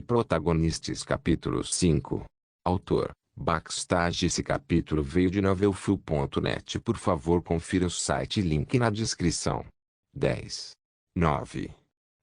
Protagonistas capítulo 5. Autor, Backstage. Esse capítulo veio de novelfull.net. Por favor confira o site e link na descrição. 10. 9.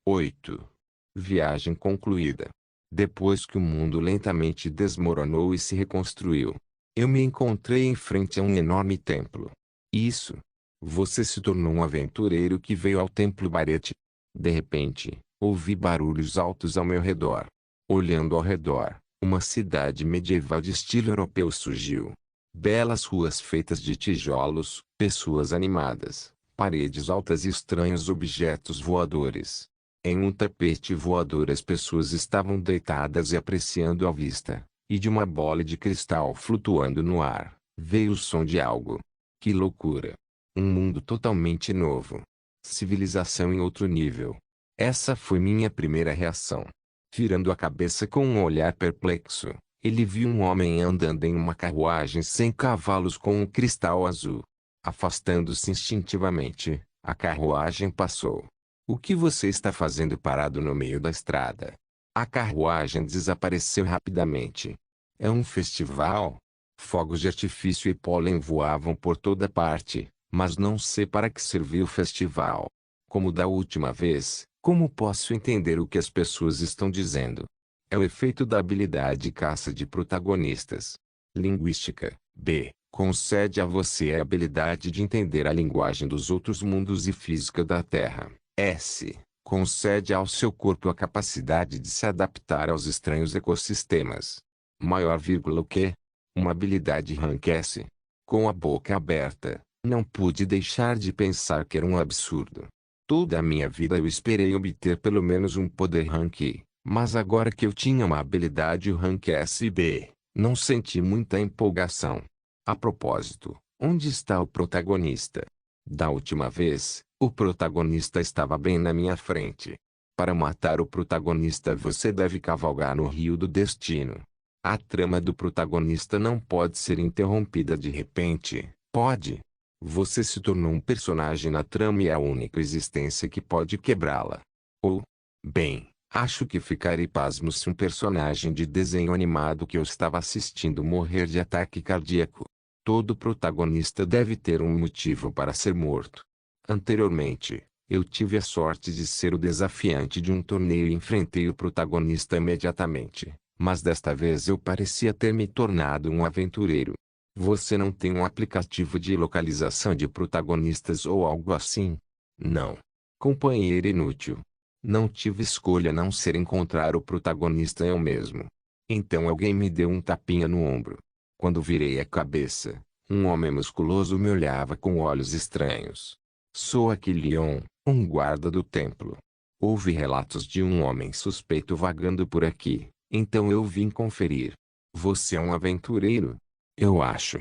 8. Viagem concluída. Depois que o mundo lentamente desmoronou e se reconstruiu, eu me encontrei em frente a um enorme templo. Isso. Você se tornou um aventureiro que veio ao templo Barete. De repente, ouvi barulhos altos ao meu redor. Olhando ao redor, uma cidade medieval de estilo europeu surgiu. Belas ruas feitas de tijolos, pessoas animadas, paredes altas e estranhos objetos voadores. Em um tapete voador as pessoas estavam deitadas e apreciando a vista, e de uma bola de cristal flutuando no ar, veio o som de algo. Que loucura! Um mundo totalmente novo. Civilização em outro nível. Essa foi minha primeira reação. Virando a cabeça com um olhar perplexo, ele viu um homem andando em uma carruagem sem cavalos com um cristal azul. Afastando-se instintivamente, a carruagem passou. O que você está fazendo parado no meio da estrada? A carruagem desapareceu rapidamente. É um festival? Fogos de artifício e pólen voavam por toda parte, mas não sei para que serviu o festival. Como da última vez, como posso entender o que as pessoas estão dizendo? É o efeito da habilidade caça de protagonistas. Linguística. B. Concede a você a habilidade de entender a linguagem dos outros mundos e física da Terra. S. Concede ao seu corpo a capacidade de se adaptar aos estranhos ecossistemas. Maior vírgula o quê? Uma habilidade rank S. Com a boca aberta, não pude deixar de pensar que era um absurdo. Toda a minha vida eu esperei obter pelo menos um poder rank I, mas agora que eu tinha uma habilidade rank S e B, não senti muita empolgação. A propósito, onde está o protagonista? Da última vez, o protagonista estava bem na minha frente. Para matar o protagonista você deve cavalgar no rio do destino. A trama do protagonista não pode ser interrompida de repente, pode? Você se tornou um personagem na trama e é a única existência que pode quebrá-la. Ou, bem, acho que ficarei pasmo se um personagem de desenho animado que eu estava assistindo morrer de ataque cardíaco. Todo protagonista deve ter um motivo para ser morto. Anteriormente, eu tive a sorte de ser o desafiante de um torneio e enfrentei o protagonista imediatamente, mas desta vez eu parecia ter me tornado um aventureiro. Você não tem um aplicativo de localização de protagonistas ou algo assim? Não. Companheiro inútil. Não tive escolha a não ser encontrar o protagonista eu mesmo. Então alguém me deu um tapinha no ombro. Quando virei a cabeça, um homem musculoso me olhava com olhos estranhos. Sou Aquilion, um guarda do templo. Houve relatos de um homem suspeito vagando por aqui, então eu vim conferir. Você é um aventureiro? Eu acho.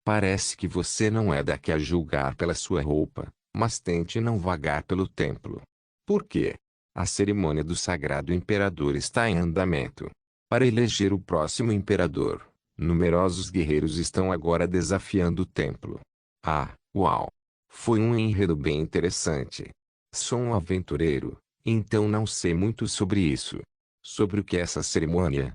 Parece que você não é daqui a julgar pela sua roupa, mas tente não vagar pelo templo. Por quê? A cerimônia do Sagrado Imperador está em andamento. Para eleger o próximo imperador, numerosos guerreiros estão agora desafiando o templo. Ah, uau! Foi um enredo bem interessante. Sou um aventureiro, então não sei muito sobre isso. Sobre o que é essa cerimônia?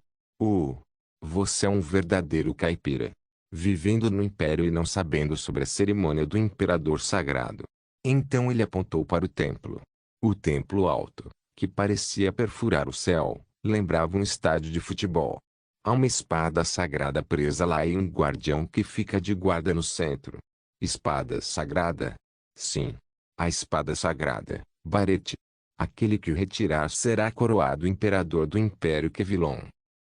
Você é um verdadeiro caipira. Vivendo no Império e não sabendo sobre a cerimônia do Imperador Sagrado. Então ele apontou para o templo. O templo alto, que parecia perfurar o céu, lembrava um estádio de futebol. Há uma espada sagrada presa lá e um guardião que fica de guarda no centro. Espada sagrada? Sim. A espada sagrada, Barete. Aquele que o retirar será coroado imperador do Império Kevlon.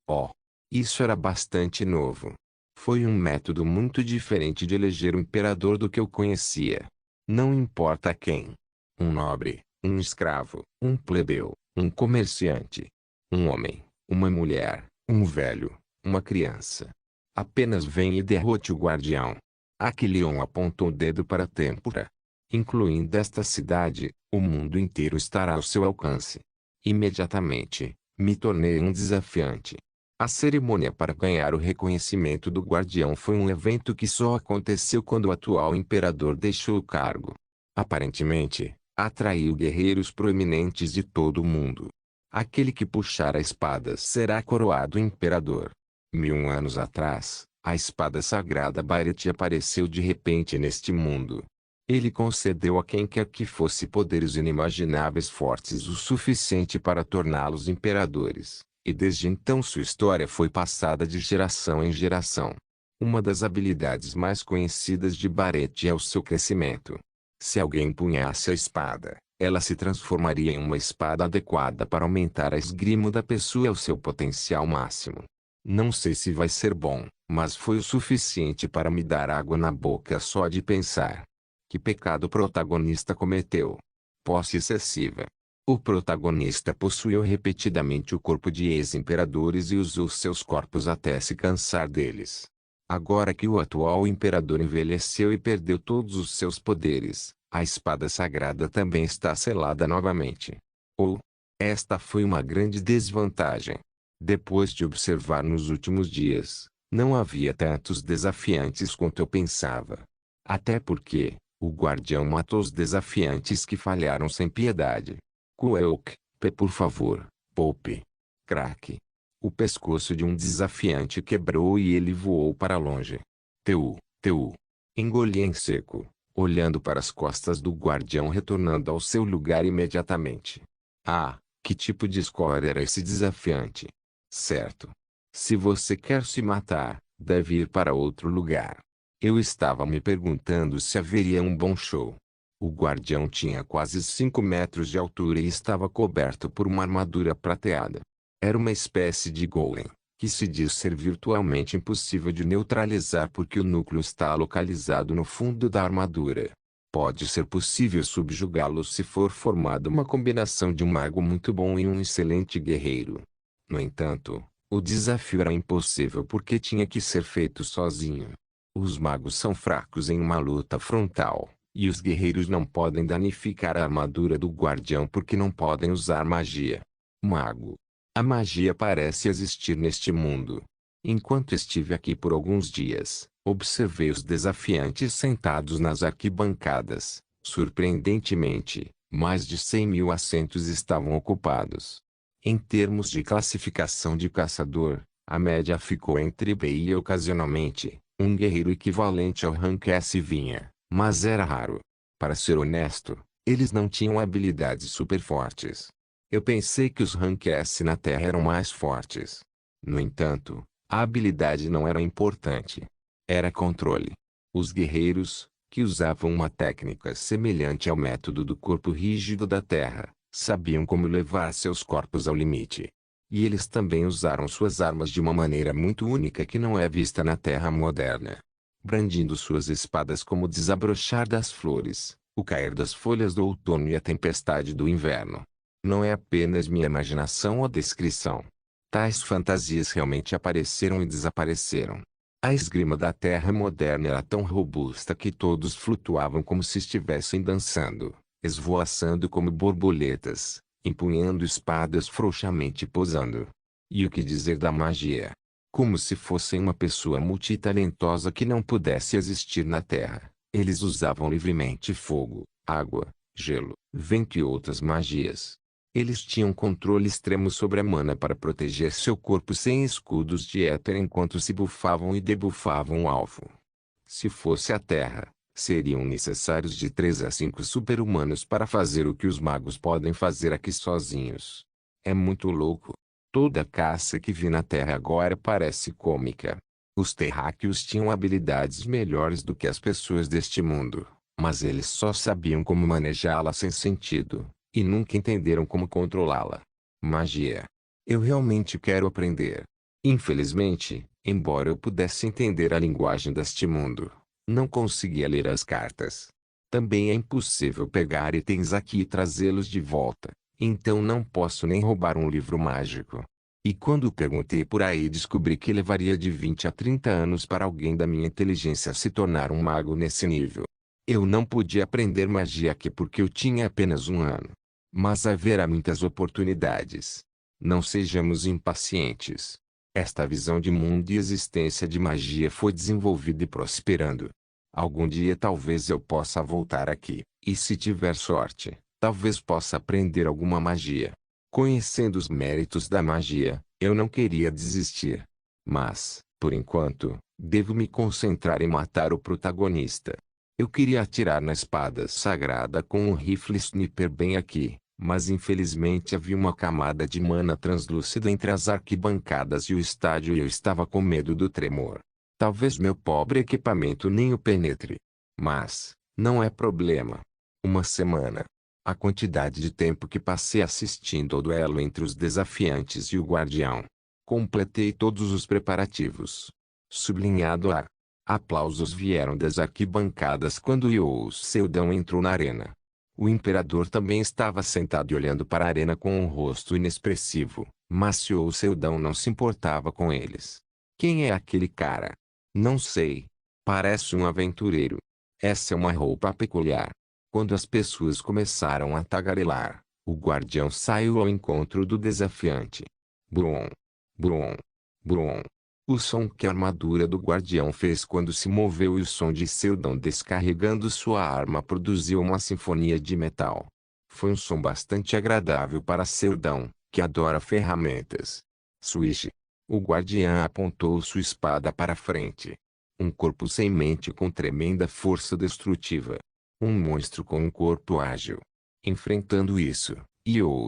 Oh! Isso era bastante novo. Foi um método muito diferente de eleger o imperador do que eu conhecia. Não importa quem. Um nobre, um escravo, um plebeu, um comerciante. Um homem, uma mulher, um velho, uma criança. Apenas venha e derrote o guardião. Aquilion apontou o dedo para a têmpora. Incluindo esta cidade, o mundo inteiro estará ao seu alcance. Imediatamente, me tornei um desafiante. A cerimônia para ganhar o reconhecimento do guardião foi um evento que só aconteceu quando o atual imperador deixou o cargo. Aparentemente, atraiu guerreiros proeminentes de todo o mundo. Aquele que puxar a espada será coroado imperador. 1000 anos atrás, a espada sagrada Bharati apareceu de repente neste mundo. Ele concedeu a quem quer que fosse poderes inimagináveis fortes o suficiente para torná-los imperadores, e desde então sua história foi passada de geração em geração. Uma das habilidades mais conhecidas de Bharati é o seu crescimento. Se alguém empunhasse a espada, ela se transformaria em uma espada adequada para aumentar a esgrima da pessoa ao seu potencial máximo. Não sei se vai ser bom, mas foi o suficiente para me dar água na boca só de pensar. Que pecado o protagonista cometeu? Posse excessiva. O protagonista possuiu repetidamente o corpo de ex-imperadores e usou seus corpos até se cansar deles. Agora que o atual imperador envelheceu e perdeu todos os seus poderes, a espada sagrada também está selada novamente. Esta foi uma grande desvantagem. Depois de observar nos últimos dias, não havia tantos desafiantes quanto eu pensava. Até porque, o guardião matou os desafiantes que falharam sem piedade. Kueok, por favor, poupe. Crack. O pescoço de um desafiante quebrou e ele voou para longe. Teu. Engoli em seco, olhando para as costas do guardião retornando ao seu lugar imediatamente. Ah, que tipo de score era esse desafiante? Certo. Se você quer se matar, deve ir para outro lugar. Eu estava me perguntando se haveria um bom show. O guardião tinha quase 5 metros de altura e estava coberto por uma armadura prateada. Era uma espécie de golem, que se diz ser virtualmente impossível de neutralizar porque o núcleo está localizado no fundo da armadura. Pode ser possível subjugá-lo se for formada uma combinação de um mago muito bom e um excelente guerreiro. No entanto, o desafio era impossível porque tinha que ser feito sozinho. Os magos são fracos em uma luta frontal, e os guerreiros não podem danificar a armadura do guardião porque não podem usar magia. Mago. A magia parece existir neste mundo. Enquanto estive aqui por alguns dias, observei os desafiantes sentados nas arquibancadas. Surpreendentemente, mais de 100.000 assentos estavam ocupados. Em termos de classificação de caçador, a média ficou entre B e ocasionalmente, um guerreiro equivalente ao rank S vinha, mas era raro. Para ser honesto, eles não tinham habilidades super fortes. Eu pensei que os rank S na Terra eram mais fortes. No entanto, a habilidade não era importante. Era controle. Os guerreiros, que usavam uma técnica semelhante ao método do corpo rígido da Terra, sabiam como levar seus corpos ao limite. E eles também usaram suas armas de uma maneira muito única que não é vista na Terra moderna. Brandindo suas espadas como o desabrochar das flores, o cair das folhas do outono e a tempestade do inverno. Não é apenas minha imaginação ou descrição. Tais fantasias realmente apareceram e desapareceram. A esgrima da Terra moderna era tão robusta que todos flutuavam como se estivessem dançando, esvoaçando como borboletas, empunhando espadas frouxamente posando. E o que dizer da magia? Como se fossem uma pessoa multitalentosa que não pudesse existir na Terra, eles usavam livremente fogo, água, gelo, vento e outras magias. Eles tinham controle extremo sobre a mana para proteger seu corpo sem escudos de éter enquanto se bufavam e debufavam o alvo. Se fosse a Terra, seriam necessários de 3 a 5 super-humanos para fazer o que os magos podem fazer aqui sozinhos. É muito louco. Toda a caça que vi na Terra agora parece cômica. Os terráqueos tinham habilidades melhores do que as pessoas deste mundo, mas eles só sabiam como manejá-la sem sentido, e nunca entenderam como controlá-la. Magia. Eu realmente quero aprender. Infelizmente, embora eu pudesse entender a linguagem deste mundo, não conseguia ler as cartas. Também é impossível pegar itens aqui e trazê-los de volta, então não posso nem roubar um livro mágico. E quando perguntei por aí descobri que levaria de 20 a 30 anos para alguém da minha inteligência se tornar um mago nesse nível. Eu não podia aprender magia aqui porque eu tinha apenas 1 ano. Mas haverá muitas oportunidades. Não sejamos impacientes. Esta visão de mundo e existência de magia foi desenvolvida e prosperando. Algum dia talvez eu possa voltar aqui, e se tiver sorte, talvez possa aprender alguma magia. Conhecendo os méritos da magia, eu não queria desistir. Mas, por enquanto, devo me concentrar em matar o protagonista. Eu queria atirar na espada sagrada com um rifle sniper bem aqui, mas infelizmente havia uma camada de mana translúcida entre as arquibancadas e o estádio e eu estava com medo do tremor. Talvez meu pobre equipamento nem o penetre. Mas, não é problema. Uma semana. A quantidade de tempo que passei assistindo ao duelo entre os desafiantes e o guardião. Completei todos os preparativos. Sublinhado A. Aplausos vieram das arquibancadas quando Seldão entrou na arena. O imperador também estava sentado e olhando para a arena com um rosto inexpressivo, mas Seldão não se importava com eles. Quem é aquele cara? Não sei. Parece um aventureiro. Essa é uma roupa peculiar. Quando as pessoas começaram a tagarelar, o guardião saiu ao encontro do desafiante. Brum, brum, brum. O som que a armadura do guardião fez quando se moveu e o som de Seldão descarregando sua arma produziu uma sinfonia de metal. Foi um som bastante agradável para Seldão, que adora ferramentas. Swish. O guardião apontou sua espada para frente. Um corpo sem mente com tremenda força destrutiva. Um monstro com um corpo ágil. Enfrentando isso,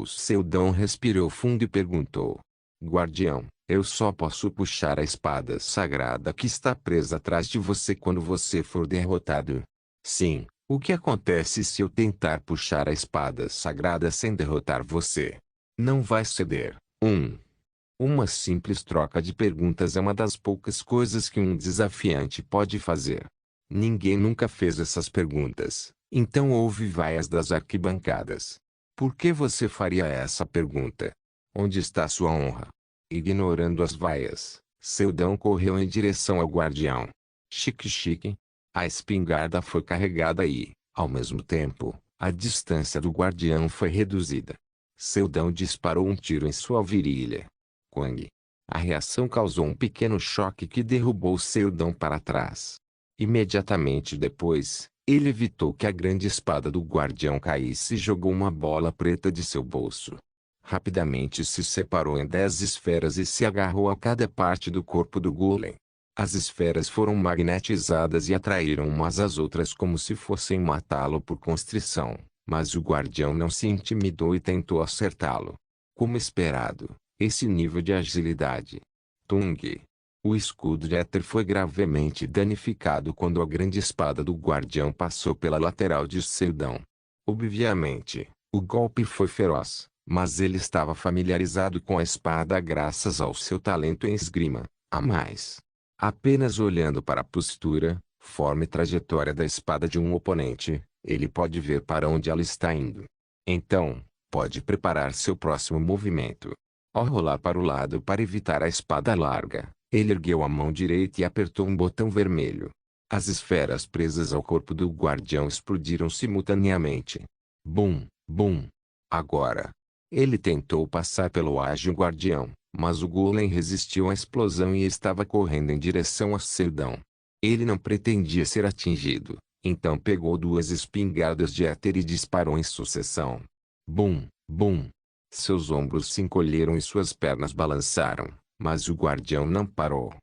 Seldão respirou fundo e perguntou. Guardião, eu só posso puxar a espada sagrada que está presa atrás de você quando você for derrotado. Sim, o que acontece se eu tentar puxar a espada sagrada sem derrotar você? Não vai ceder. Uma simples troca de perguntas é uma das poucas coisas que um desafiante pode fazer. Ninguém nunca fez essas perguntas, então houve vaias das arquibancadas. Por que você faria essa pergunta? Onde está sua honra? Ignorando as vaias, Seldão correu em direção ao guardião. Chique. A espingarda foi carregada e, ao mesmo tempo, a distância do guardião foi reduzida. Seldão disparou um tiro em sua virilha. Quang. A reação causou um pequeno choque que derrubou Seldão para trás. Imediatamente depois, ele evitou que a grande espada do guardião caísse e jogou uma bola preta de seu bolso. Rapidamente se separou em 10 esferas e se agarrou a cada parte do corpo do golem. As esferas foram magnetizadas e atraíram umas às outras como se fossem matá-lo por constrição, mas o guardião não se intimidou e tentou acertá-lo. Como esperado, esse nível de agilidade. Tung. O escudo de éter foi gravemente danificado quando a grande espada do guardião passou pela lateral de Seldão. Obviamente, o golpe foi feroz, mas ele estava familiarizado com a espada graças ao seu talento em esgrima. A mais. Apenas olhando para a postura, forma e trajetória da espada de um oponente, ele pode ver para onde ela está indo. Então, pode preparar seu próximo movimento. Ao rolar para o lado para evitar a espada larga, ele ergueu a mão direita e apertou um botão vermelho. As esferas presas ao corpo do guardião explodiram simultaneamente. Bum, bum. Agora. Ele tentou passar pelo ágil guardião, mas o golem resistiu à explosão e estava correndo em direção a Seldão. Ele não pretendia ser atingido, então pegou 2 espingardas de éter e disparou em sucessão. Bum, bum. Seus ombros se encolheram e suas pernas balançaram, mas o guardião não parou.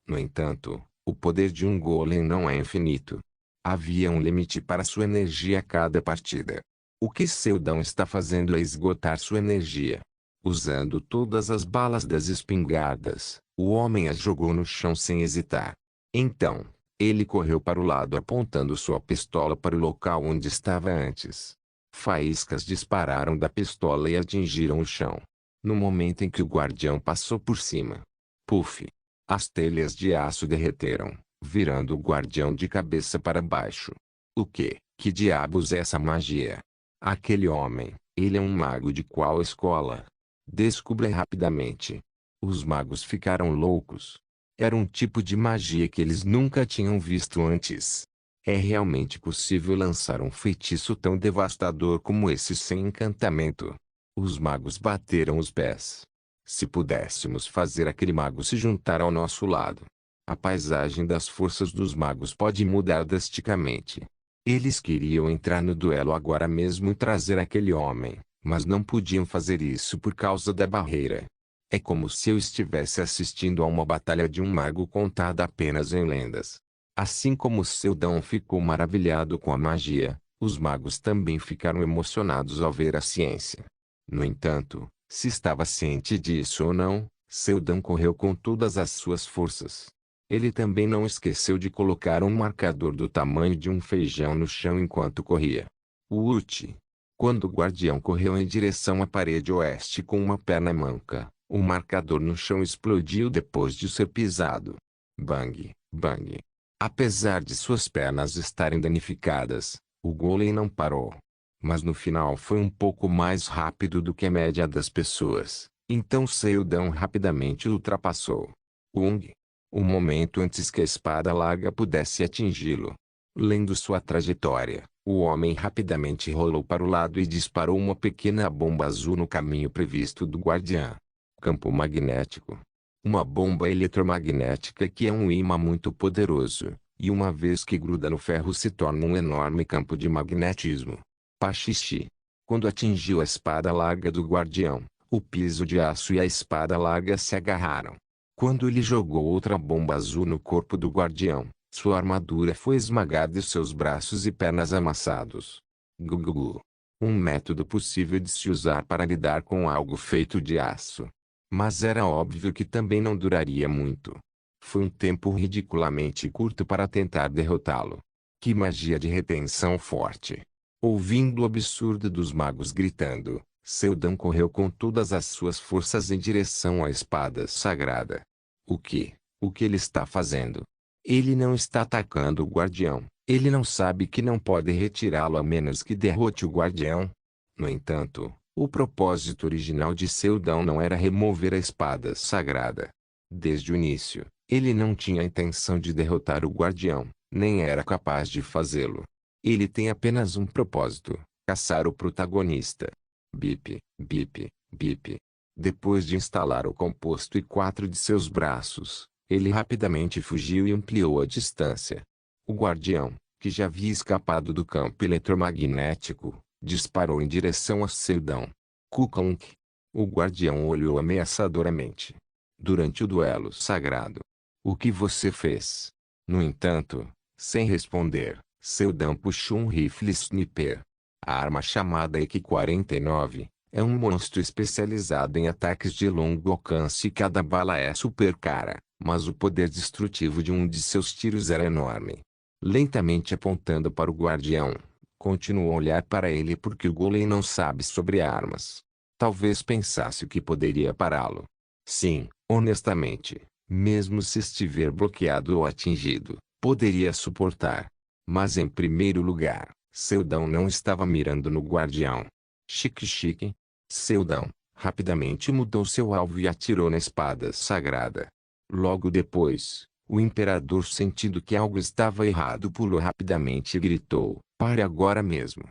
No entanto, o poder de um golem não é infinito. Havia um limite para sua energia a cada partida. O que Seldão está fazendo é esgotar sua energia. Usando todas as balas das espingardas, o homem as jogou no chão sem hesitar. Então, ele correu para o lado apontando sua pistola para o local onde estava antes. Faíscas dispararam da pistola e atingiram o chão. No momento em que o guardião passou por cima. Puff! As telhas de aço derreteram, virando o guardião de cabeça para baixo. O quê? Que diabos é essa magia? Aquele homem, ele é um mago de qual escola? Descubra rapidamente. Os magos ficaram loucos. Era um tipo de magia que eles nunca tinham visto antes. É realmente possível lançar um feitiço tão devastador como esse sem encantamento? Os magos bateram os pés. Se pudéssemos fazer aquele mago se juntar ao nosso lado. A paisagem das forças dos magos pode mudar drasticamente. Eles queriam entrar no duelo agora mesmo e trazer aquele homem, mas não podiam fazer isso por causa da barreira. É como se eu estivesse assistindo a uma batalha de um mago contada apenas em lendas. Assim como Seldon ficou maravilhado com a magia, os magos também ficaram emocionados ao ver a ciência. No entanto, se estava ciente disso ou não, Seldon correu com todas as suas forças. Ele também não esqueceu de colocar um marcador do tamanho de um feijão no chão enquanto corria. Ute! Quando o guardião correu em direção à parede oeste com uma perna manca, o marcador no chão explodiu depois de ser pisado. Bang, bang. Apesar de suas pernas estarem danificadas, o golem não parou. Mas no final foi um pouco mais rápido do que a média das pessoas, então Seldon rapidamente o ultrapassou. Ung! Um momento antes que a espada larga pudesse atingi-lo. Lendo sua trajetória, o homem rapidamente rolou para o lado e disparou uma pequena bomba azul no caminho previsto do guardião. Campo magnético. Uma bomba eletromagnética que é um ímã muito poderoso, e uma vez que gruda no ferro se torna um enorme campo de magnetismo. Pachichi. Quando atingiu a espada larga do guardião, o piso de aço e a espada larga se agarraram. Quando ele jogou outra bomba azul no corpo do guardião, sua armadura foi esmagada e seus braços e pernas amassados. Gugugu. Um método possível de se usar para lidar com algo feito de aço. Mas era óbvio que também não duraria muito. Foi um tempo ridiculamente curto para tentar derrotá-lo. Que magia de retenção forte! Ouvindo o absurdo dos magos gritando, Seldon correu com todas as suas forças em direção à espada sagrada. O que? O que ele está fazendo? Ele não está atacando o guardião. Ele não sabe que não pode retirá-lo a menos que derrote o guardião. No entanto, o propósito original de Seldon não era remover a espada sagrada. Desde o início, ele não tinha a intenção de derrotar o guardião, nem era capaz de fazê-lo. Ele tem apenas um propósito: caçar o protagonista. Bip, bip, bip. Depois de instalar o composto e 4 de seus braços, ele rapidamente fugiu e ampliou a distância. O guardião, que já havia escapado do campo eletromagnético, disparou em direção a Seldon. Kuklunk. O guardião olhou ameaçadoramente. Durante o duelo sagrado. O que você fez? No entanto, sem responder, Seldon puxou um rifle sniper. A arma chamada EQ-49 é um monstro especializado em ataques de longo alcance e cada bala é super cara, mas o poder destrutivo de um de seus tiros era enorme. Lentamente apontando para o guardião, continuou a olhar para ele porque o golem não sabe sobre armas. Talvez pensasse o que poderia pará-lo. Sim, honestamente, mesmo se estiver bloqueado ou atingido, poderia suportar. Mas em primeiro lugar, Seldon não estava mirando no guardião. Chique. Seldon rapidamente mudou seu alvo e atirou na espada sagrada. Logo depois, o imperador, sentindo que algo estava errado, pulou rapidamente e gritou: "Pare agora mesmo!"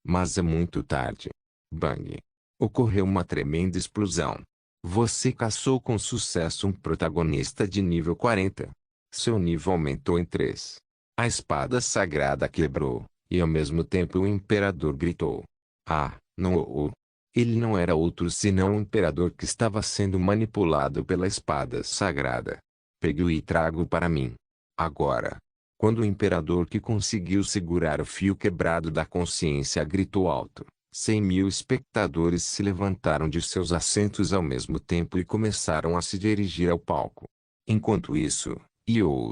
Mas é muito tarde. Bang! Ocorreu uma tremenda explosão. Você caçou com sucesso um protagonista de nível 40. Seu nível aumentou em 3. A espada sagrada quebrou, e ao mesmo tempo o imperador gritou: "Ah, não! Ele não era outro senão o imperador que estava sendo manipulado pela espada sagrada. Pegue-o e traga-o para mim. Agora!" Quando o imperador, que conseguiu segurar o fio quebrado da consciência, gritou alto, 100.000 espectadores se levantaram de seus assentos ao mesmo tempo e começaram a se dirigir ao palco. Enquanto isso,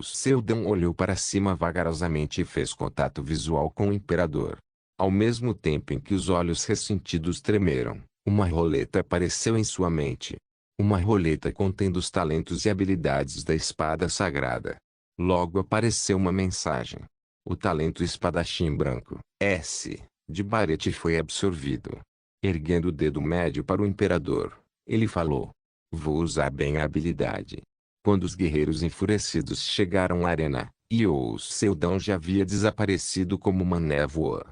Seldon olhou para cima vagarosamente e fez contato visual com o imperador. Ao mesmo tempo em que os olhos ressentidos tremeram, uma roleta apareceu em sua mente. Uma roleta contendo os talentos e habilidades da espada sagrada. Logo apareceu uma mensagem. O talento espadachim branco, S, de Barete foi absorvido. Erguendo o dedo médio para o imperador, ele falou: "Vou usar bem a habilidade." Quando os guerreiros enfurecidos chegaram à arena, Seldon já havia desaparecido como uma névoa.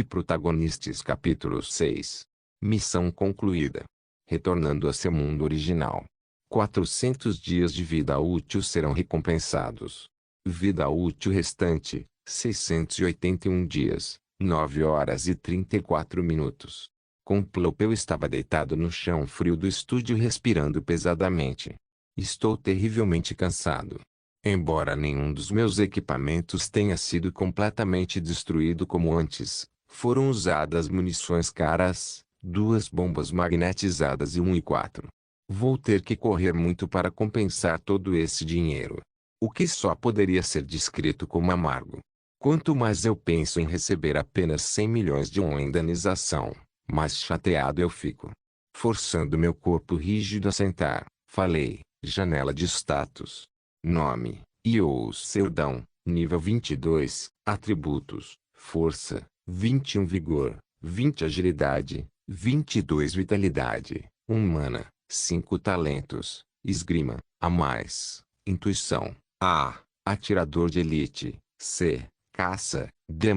Protagonistas capítulo 6. Missão concluída. Retornando a seu mundo original. 400 dias de vida útil serão recompensados. Vida útil restante, 681 dias, 9 horas e 34 minutos. Com um plop eu estava deitado no chão frio do estúdio respirando pesadamente. Estou terrivelmente cansado. Embora nenhum dos meus equipamentos tenha sido completamente destruído como antes, foram usadas munições caras, 2 bombas magnetizadas e 1 e 4. Vou ter que correr muito para compensar todo esse dinheiro. O que só poderia ser descrito como amargo. Quanto mais eu penso em receber apenas 100 milhões de uma indenização, mais chateado eu fico. Forçando meu corpo rígido a sentar, falei, janela de status. Nome, Ious Seldão, nível 22, atributos, força, 21 vigor, 20 agilidade, 22 vitalidade, 1 mana, 5 talentos, esgrima, a mais, intuição, A, atirador de elite, C, caça, D+,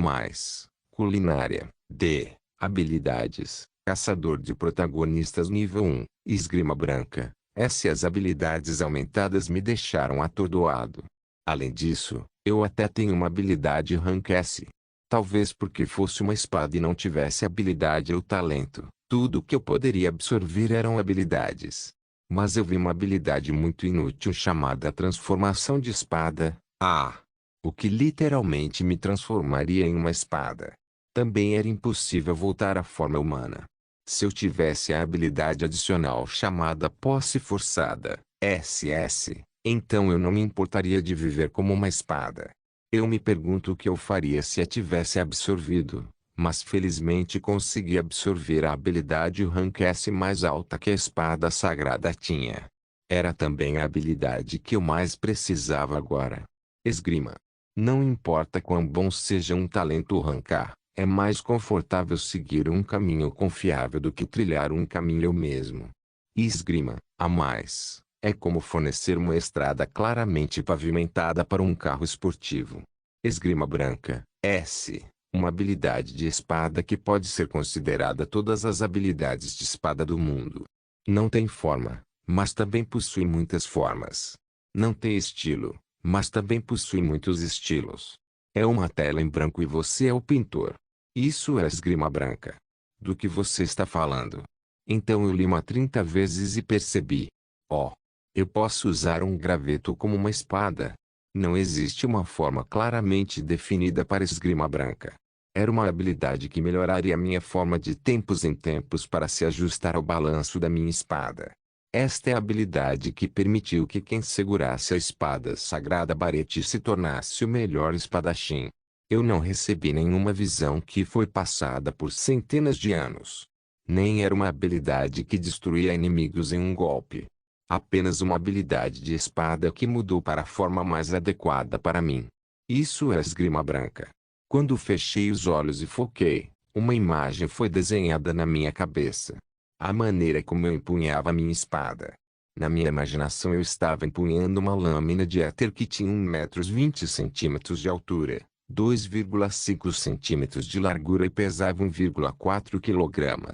culinária, D, habilidades, caçador de protagonistas nível 1, esgrima branca, S. As habilidades aumentadas me deixaram atordoado. Além disso, eu até tenho uma habilidade rank S. Talvez porque fosse uma espada e não tivesse habilidade ou talento, tudo o que eu poderia absorver eram habilidades. Mas eu vi uma habilidade muito inútil chamada transformação de espada, A. O que literalmente me transformaria em uma espada. Também era impossível voltar à forma humana. Se eu tivesse a habilidade adicional chamada posse forçada, SS, então eu não me importaria de viver como uma espada. Eu me pergunto o que eu faria se a tivesse absorvido, mas felizmente consegui absorver a habilidade rank S mais alta que a espada sagrada tinha. Era também a habilidade que eu mais precisava agora. Esgrima. Não importa quão bom seja um talento rank A. É mais confortável seguir um caminho confiável do que trilhar um caminho eu mesmo. E esgrima, a mais, é como fornecer uma estrada claramente pavimentada para um carro esportivo. Esgrima branca, S, uma habilidade de espada que pode ser considerada todas as habilidades de espada do mundo. Não tem forma, mas também possui muitas formas. Não tem estilo, mas também possui muitos estilos. É uma tela em branco e você é o pintor. Isso é esgrima branca. Do que você está falando? Então eu li uma 30 vezes e percebi. Oh! Eu posso usar um graveto como uma espada. Não existe uma forma claramente definida para esgrima branca. Era uma habilidade que melhoraria minha forma de tempos em tempos para se ajustar ao balanço da minha espada. Esta é a habilidade que permitiu que quem segurasse a espada sagrada Barete se tornasse o melhor espadachim. Eu não recebi nenhuma visão que foi passada por centenas de anos. Nem era uma habilidade que destruía inimigos em um golpe. Apenas uma habilidade de espada que mudou para a forma mais adequada para mim. Isso é esgrima branca. Quando fechei os olhos e foquei, uma imagem foi desenhada na minha cabeça. A maneira como eu empunhava minha espada. Na minha imaginação eu estava empunhando uma lâmina de éter que tinha 1,20 m de altura. 2,5 centímetros de largura e pesava 1,4 kg.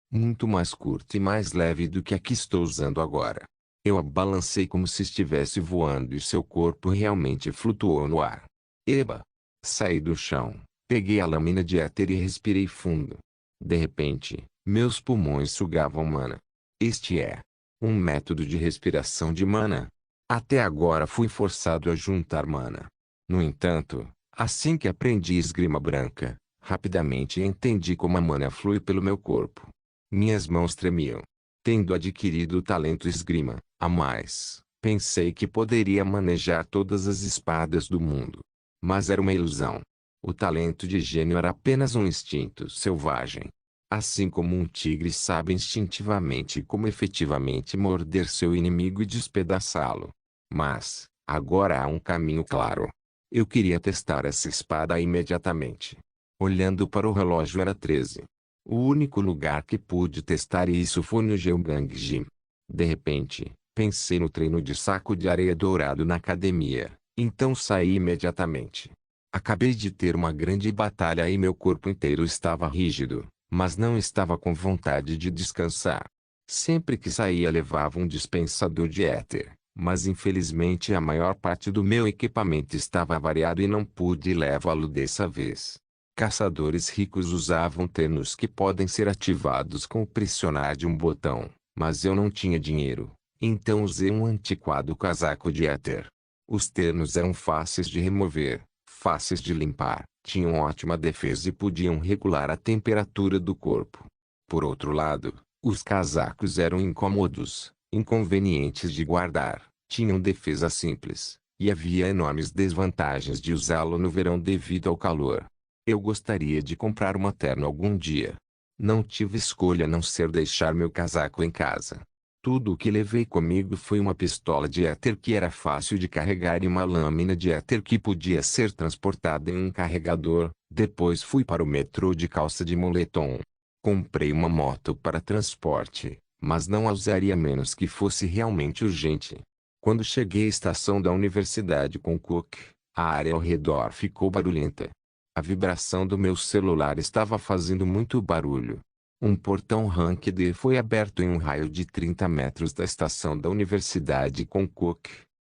Muito mais curta e mais leve do que a que estou usando agora. Eu a balancei como se estivesse voando e seu corpo realmente flutuou no ar. Eba! Saí do chão, peguei a lâmina de éter e respirei fundo. De repente, meus pulmões sugavam mana. Este é um método de respiração de mana. Até agora fui forçado a juntar mana. No entanto, assim que aprendi esgrima branca, rapidamente entendi como a mana flui pelo meu corpo. Minhas mãos tremiam. Tendo adquirido o talento esgrima, a mais, pensei que poderia manejar todas as espadas do mundo. Mas era uma ilusão. O talento de gênio era apenas um instinto selvagem. Assim como um tigre sabe instintivamente como efetivamente morder seu inimigo e despedaçá-lo. Mas, agora há um caminho claro. Eu queria testar essa espada imediatamente. Olhando para o relógio era 13. O único lugar que pude testar isso foi no Geogang Gym. De repente, pensei no treino de saco de areia dourado na academia, então saí imediatamente. Acabei de ter uma grande batalha e meu corpo inteiro estava rígido, mas não estava com vontade de descansar. Sempre que saía levava um dispensador de éter, mas infelizmente a maior parte do meu equipamento estava avariado e não pude levá-lo dessa vez. Caçadores ricos usavam ternos que podem ser ativados com o pressionar de um botão, mas eu não tinha dinheiro, então usei um antiquado casaco de éter. Os ternos eram fáceis de remover, fáceis de limpar, tinham ótima defesa e podiam regular a temperatura do corpo. Por outro lado, os casacos eram incômodos, inconvenientes de guardar, tinham defesa simples, e havia enormes desvantagens de usá-lo no verão devido ao calor. Eu gostaria de comprar uma terno algum dia. Não tive escolha a não ser deixar meu casaco em casa. Tudo o que levei comigo foi uma pistola de éter que era fácil de carregar e uma lâmina de éter que podia ser transportada em um carregador. Depois fui para o metrô de calça de moletom. Comprei uma moto para transporte, mas não a usaria a menos que fosse realmente urgente. Quando cheguei à estação da Universidade Konkuk, a área ao redor ficou barulhenta. A vibração do meu celular estava fazendo muito barulho. Um portão Rank-D foi aberto em um raio de 30 metros da estação da Universidade Konkuk.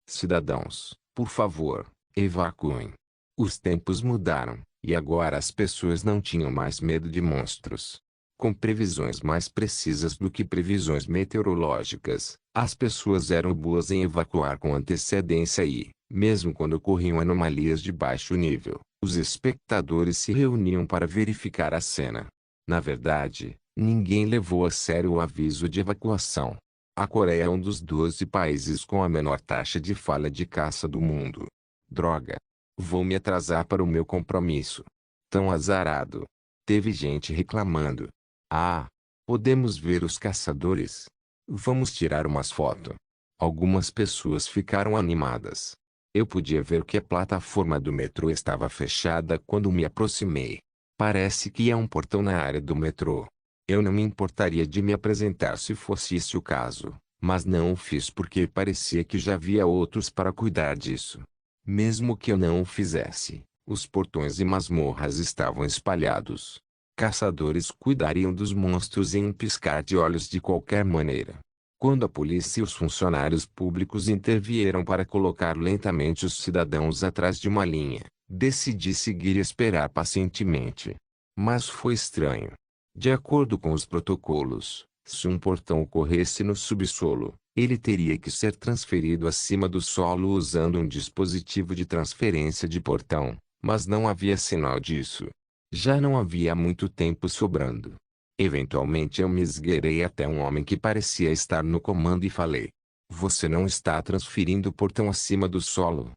Cidadãos, por favor, evacuem. Os tempos mudaram, e agora as pessoas não tinham mais medo de monstros. Com previsões mais precisas do que previsões meteorológicas, as pessoas eram boas em evacuar com antecedência e, mesmo quando ocorriam anomalias de baixo nível, os espectadores se reuniam para verificar a cena. Na verdade, ninguém levou a sério o aviso de evacuação. A Coreia é um dos 12 países com a menor taxa de falha de caça do mundo. Droga! Vou me atrasar para o meu compromisso. Tão azarado. Teve gente reclamando. Ah! Podemos ver os caçadores? Vamos tirar umas fotos. Algumas pessoas ficaram animadas. Eu podia ver que a plataforma do metrô estava fechada quando me aproximei. Parece que há um portão na área do metrô. Eu não me importaria de me apresentar se fosse esse o caso, mas não o fiz porque parecia que já havia outros para cuidar disso. Mesmo que eu não o fizesse, os portões e masmorras estavam espalhados. Caçadores cuidariam dos monstros em um piscar de olhos de qualquer maneira. Quando a polícia e os funcionários públicos intervieram para colocar lentamente os cidadãos atrás de uma linha, decidi seguir e esperar pacientemente. Mas foi estranho. De acordo com os protocolos, se um portão ocorresse no subsolo, ele teria que ser transferido acima do solo usando um dispositivo de transferência de portão, mas não havia sinal disso. Já não havia muito tempo sobrando. Eventualmente eu me esgueirei até um homem que parecia estar no comando e falei: "Você não está transferindo o portão acima do solo?"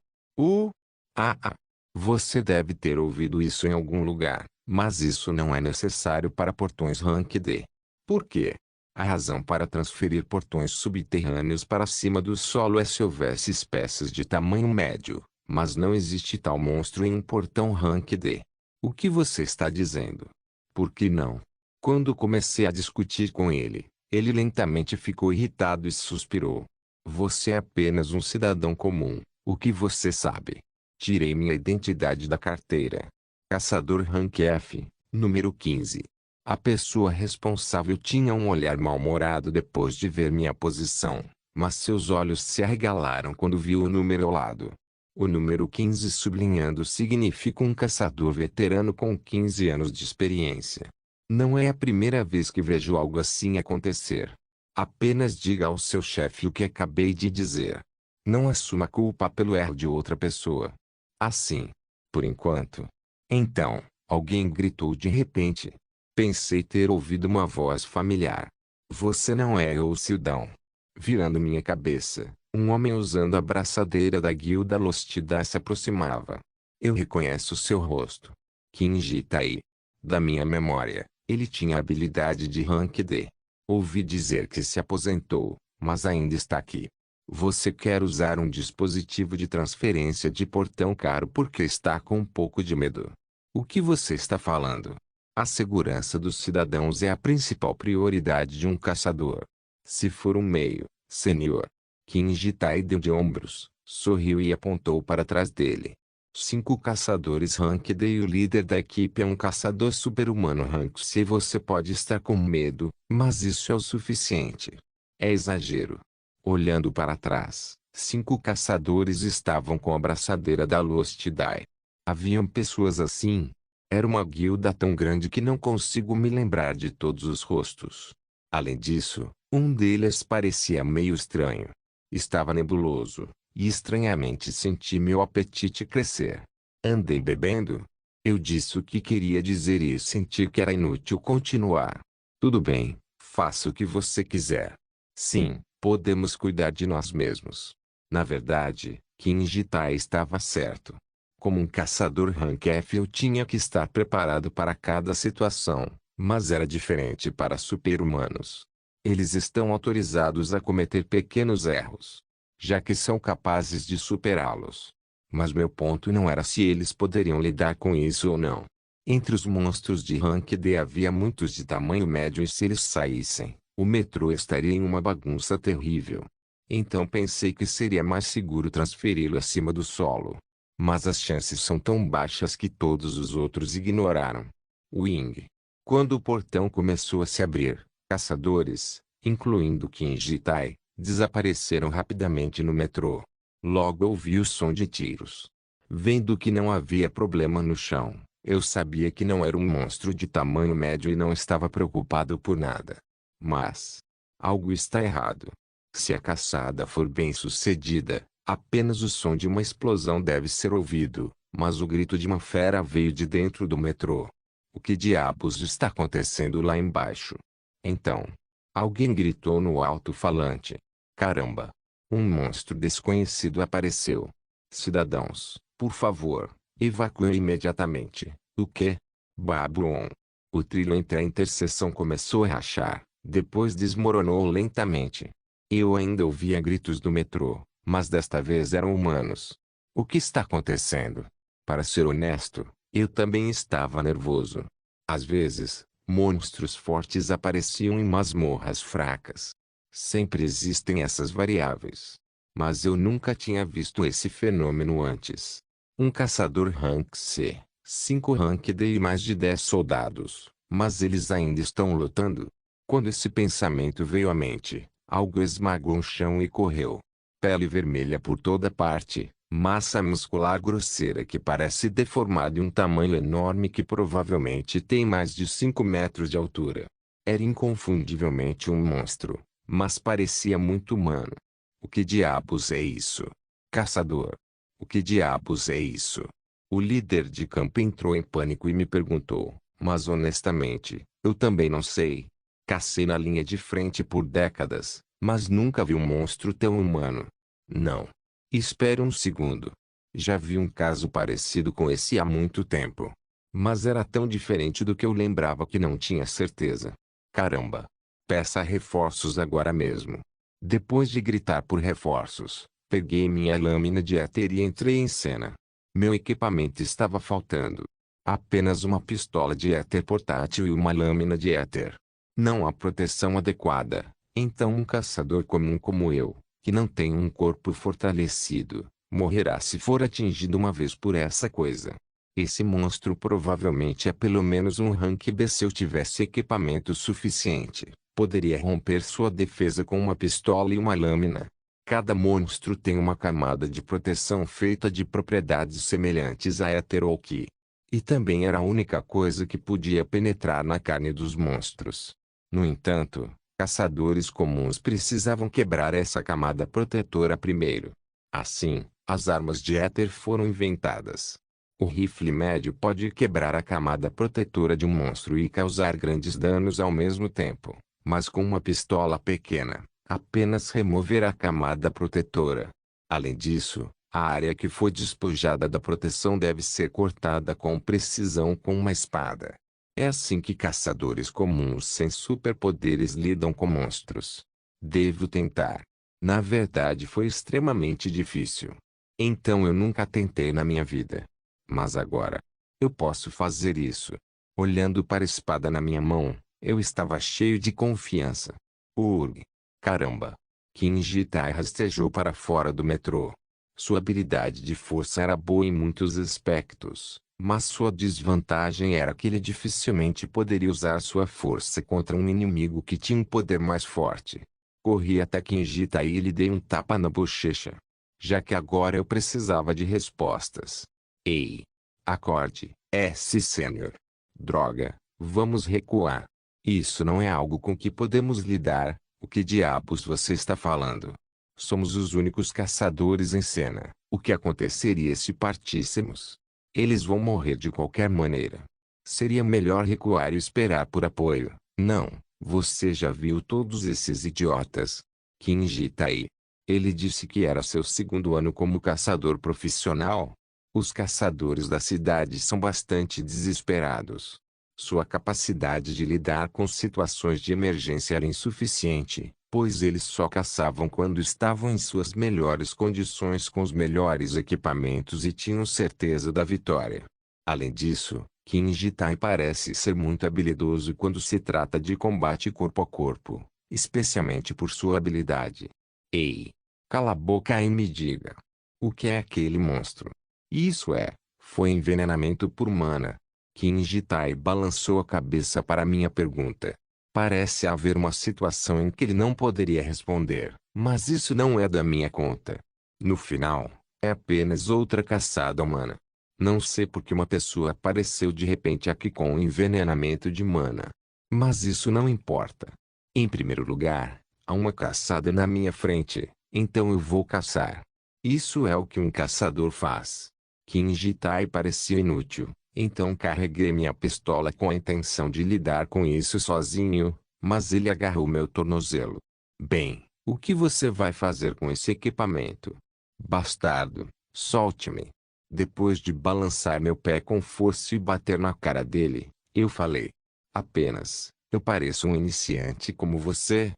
Ah. Você deve ter ouvido isso em algum lugar, mas isso não é necessário para portões Rank-D. Por quê? A razão para transferir portões subterrâneos para cima do solo é se houvesse espécies de tamanho médio, mas não existe tal monstro em um portão Rank-D. O que você está dizendo? Por que não? Quando comecei a discutir com ele, ele lentamente ficou irritado e suspirou. Você é apenas um cidadão comum, o que você sabe? Tirei minha identidade da carteira. Caçador Rank F, número 15. A pessoa responsável tinha um olhar mal-humorado depois de ver minha posição, mas seus olhos se arregalaram quando viu o número ao lado. O número 15 sublinhando significa um caçador veterano com 15 anos de experiência. Não é a primeira vez que vejo algo assim acontecer. Apenas diga ao seu chefe o que acabei de dizer. Não assuma culpa pelo erro de outra pessoa. Assim. Por enquanto. Então, alguém gritou de repente. Pensei ter ouvido uma voz familiar. Você não é o Sildão. Virando minha cabeça, um homem usando a braçadeira da guilda Lostida se aproximava. Eu reconheço seu rosto. Kinji Tai. Da minha memória, ele tinha a habilidade de Rank D. Ouvi dizer que se aposentou, mas ainda está aqui. Você quer usar um dispositivo de transferência de portão caro porque está com um pouco de medo. O que você está falando? A segurança dos cidadãos é a principal prioridade de um caçador. Se for um meio, senhor. Kinji Tai deu de ombros, sorriu e apontou para trás dele. 5 caçadores Rank D e o líder da equipe é um caçador super-humano Rank C. Você pode estar com medo, mas isso é o suficiente. É exagero. Olhando para trás, 5 caçadores estavam com a braçadeira da Lost Die. Haviam pessoas assim? Era uma guilda tão grande que não consigo me lembrar de todos os rostos. Além disso, um deles parecia meio estranho. Estava nebuloso, e estranhamente senti meu apetite crescer. Andei bebendo. Eu disse o que queria dizer e senti que era inútil continuar. Tudo bem, faça o que você quiser. Sim, podemos cuidar de nós mesmos. Na verdade, Kinji Tai estava certo. Como um caçador rank F eu tinha que estar preparado para cada situação, mas era diferente para super-humanos. Eles estão autorizados a cometer pequenos erros, já que são capazes de superá-los. Mas meu ponto não era se eles poderiam lidar com isso ou não. Entre os monstros de rank D havia muitos de tamanho médio e se eles saíssem, o metrô estaria em uma bagunça terrível. Então pensei que seria mais seguro transferi-lo acima do solo. Mas as chances são tão baixas que todos os outros ignoraram. Wing. Quando o portão começou a se abrir, caçadores, incluindo Kinji Tai, desapareceram rapidamente no metrô. Logo ouvi o som de tiros. Vendo que não havia problema no chão, eu sabia que não era um monstro de tamanho médio e não estava preocupado por nada. Mas algo está errado. Se a caçada for bem sucedida, apenas o som de uma explosão deve ser ouvido, mas o grito de uma fera veio de dentro do metrô. O que diabos está acontecendo lá embaixo? Então, alguém gritou no alto-falante. Caramba! Um monstro desconhecido apareceu. Cidadãos, por favor, evacuem imediatamente. O quê? Babylon. O trilho entre a interseção começou a rachar, depois desmoronou lentamente. Eu ainda ouvia gritos do metrô, mas desta vez eram humanos. O que está acontecendo? Para ser honesto, eu também estava nervoso. Às vezes, monstros fortes apareciam em masmorras fracas. Sempre existem essas variáveis. Mas eu nunca tinha visto esse fenômeno antes. Um caçador rank C, 5 rank D e mais de 10 soldados, mas eles ainda estão lutando. Quando esse pensamento veio à mente, algo esmagou o chão e correu. Pele vermelha por toda parte, massa muscular grosseira que parece deformada e um tamanho enorme que provavelmente tem mais de 5 metros de altura. Era inconfundivelmente um monstro, mas parecia muito humano. O que diabos é isso? Caçador. O que diabos é isso? O líder de campo entrou em pânico e me perguntou, mas honestamente, eu também não sei. Cacei na linha de frente por décadas, mas nunca vi um monstro tão humano. Não. Espere um segundo. Já vi um caso parecido com esse há muito tempo. Mas era tão diferente do que eu lembrava que não tinha certeza. Caramba! Peça reforços agora mesmo. Depois de gritar por reforços, peguei minha lâmina de éter e entrei em cena. Meu equipamento estava faltando. Apenas uma pistola de éter portátil e uma lâmina de éter. Não há proteção adequada, então um caçador comum como eu, que não tem um corpo fortalecido, morrerá se for atingido uma vez por essa coisa. Esse monstro provavelmente é pelo menos um rank B. Se eu tivesse equipamento suficiente, poderia romper sua defesa com uma pistola e uma lâmina. Cada monstro tem uma camada de proteção feita de propriedades semelhantes a éter ou ki. E também era a única coisa que podia penetrar na carne dos monstros. No entanto, caçadores comuns precisavam quebrar essa camada protetora primeiro. Assim, as armas de éter foram inventadas. O rifle médio pode quebrar a camada protetora de um monstro e causar grandes danos ao mesmo tempo, mas com uma pistola pequena, apenas remover a camada protetora. Além disso, a área que foi despojada da proteção deve ser cortada com precisão com uma espada. É assim que caçadores comuns sem superpoderes lidam com monstros. Devo tentar. Na verdade foi extremamente difícil. Então eu nunca tentei na minha vida. Mas agora, eu posso fazer isso. Olhando para a espada na minha mão, eu estava cheio de confiança. Urg! Caramba! Kinji Tai rastejou para fora do metrô. Sua habilidade de força era boa em muitos aspectos, mas sua desvantagem era que ele dificilmente poderia usar sua força contra um inimigo que tinha um poder mais forte. Corri até Kinji Tai e lhe dei um tapa na bochecha. Já que agora eu precisava de respostas. Ei! Acorde, S. Sênior. Droga, vamos recuar. Isso não é algo com que podemos lidar. O que diabos você está falando? Somos os únicos caçadores em cena. O que aconteceria se partíssemos? Eles vão morrer de qualquer maneira. Seria melhor recuar e esperar por apoio. Não, você já viu todos esses idiotas? Kinji Tai. Ele disse que era seu segundo ano como caçador profissional. Os caçadores da cidade são bastante desesperados. Sua capacidade de lidar com situações de emergência era insuficiente, pois eles só caçavam quando estavam em suas melhores condições com os melhores equipamentos e tinham certeza da vitória. Além disso, Kinji Tai parece ser muito habilidoso quando se trata de combate corpo a corpo, especialmente por sua habilidade. Ei! Cala a boca e me diga. O que é aquele monstro? Isso foi envenenamento por mana. Kinji Tai balançou a cabeça para minha pergunta. Parece haver uma situação em que ele não poderia responder, mas isso não é da minha conta. No final, é apenas outra caçada humana. Não sei por que uma pessoa apareceu de repente aqui com um envenenamento de mana. Mas isso não importa. Em primeiro lugar, há uma caçada na minha frente, então eu vou caçar. Isso é o que um caçador faz. Kinji Tai parecia inútil, então carreguei minha pistola com a intenção de lidar com isso sozinho, mas ele agarrou meu tornozelo. Bem, o que você vai fazer com esse equipamento? Bastardo, solte-me. Depois de balançar meu pé com força e bater na cara dele, eu falei. Apenas, eu pareço um iniciante como você?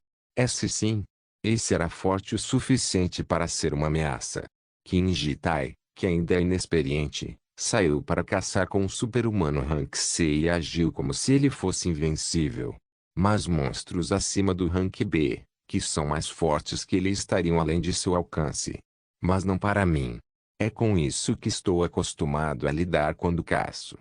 Se sim. Esse era forte o suficiente para ser uma ameaça. Kinji Tai, que ainda é inexperiente, saiu para caçar com um super-humano Rank C e agiu como se ele fosse invencível. Mas monstros acima do Rank B, que são mais fortes que ele, estariam além de seu alcance. Mas não para mim. É com isso que estou acostumado a lidar quando caço.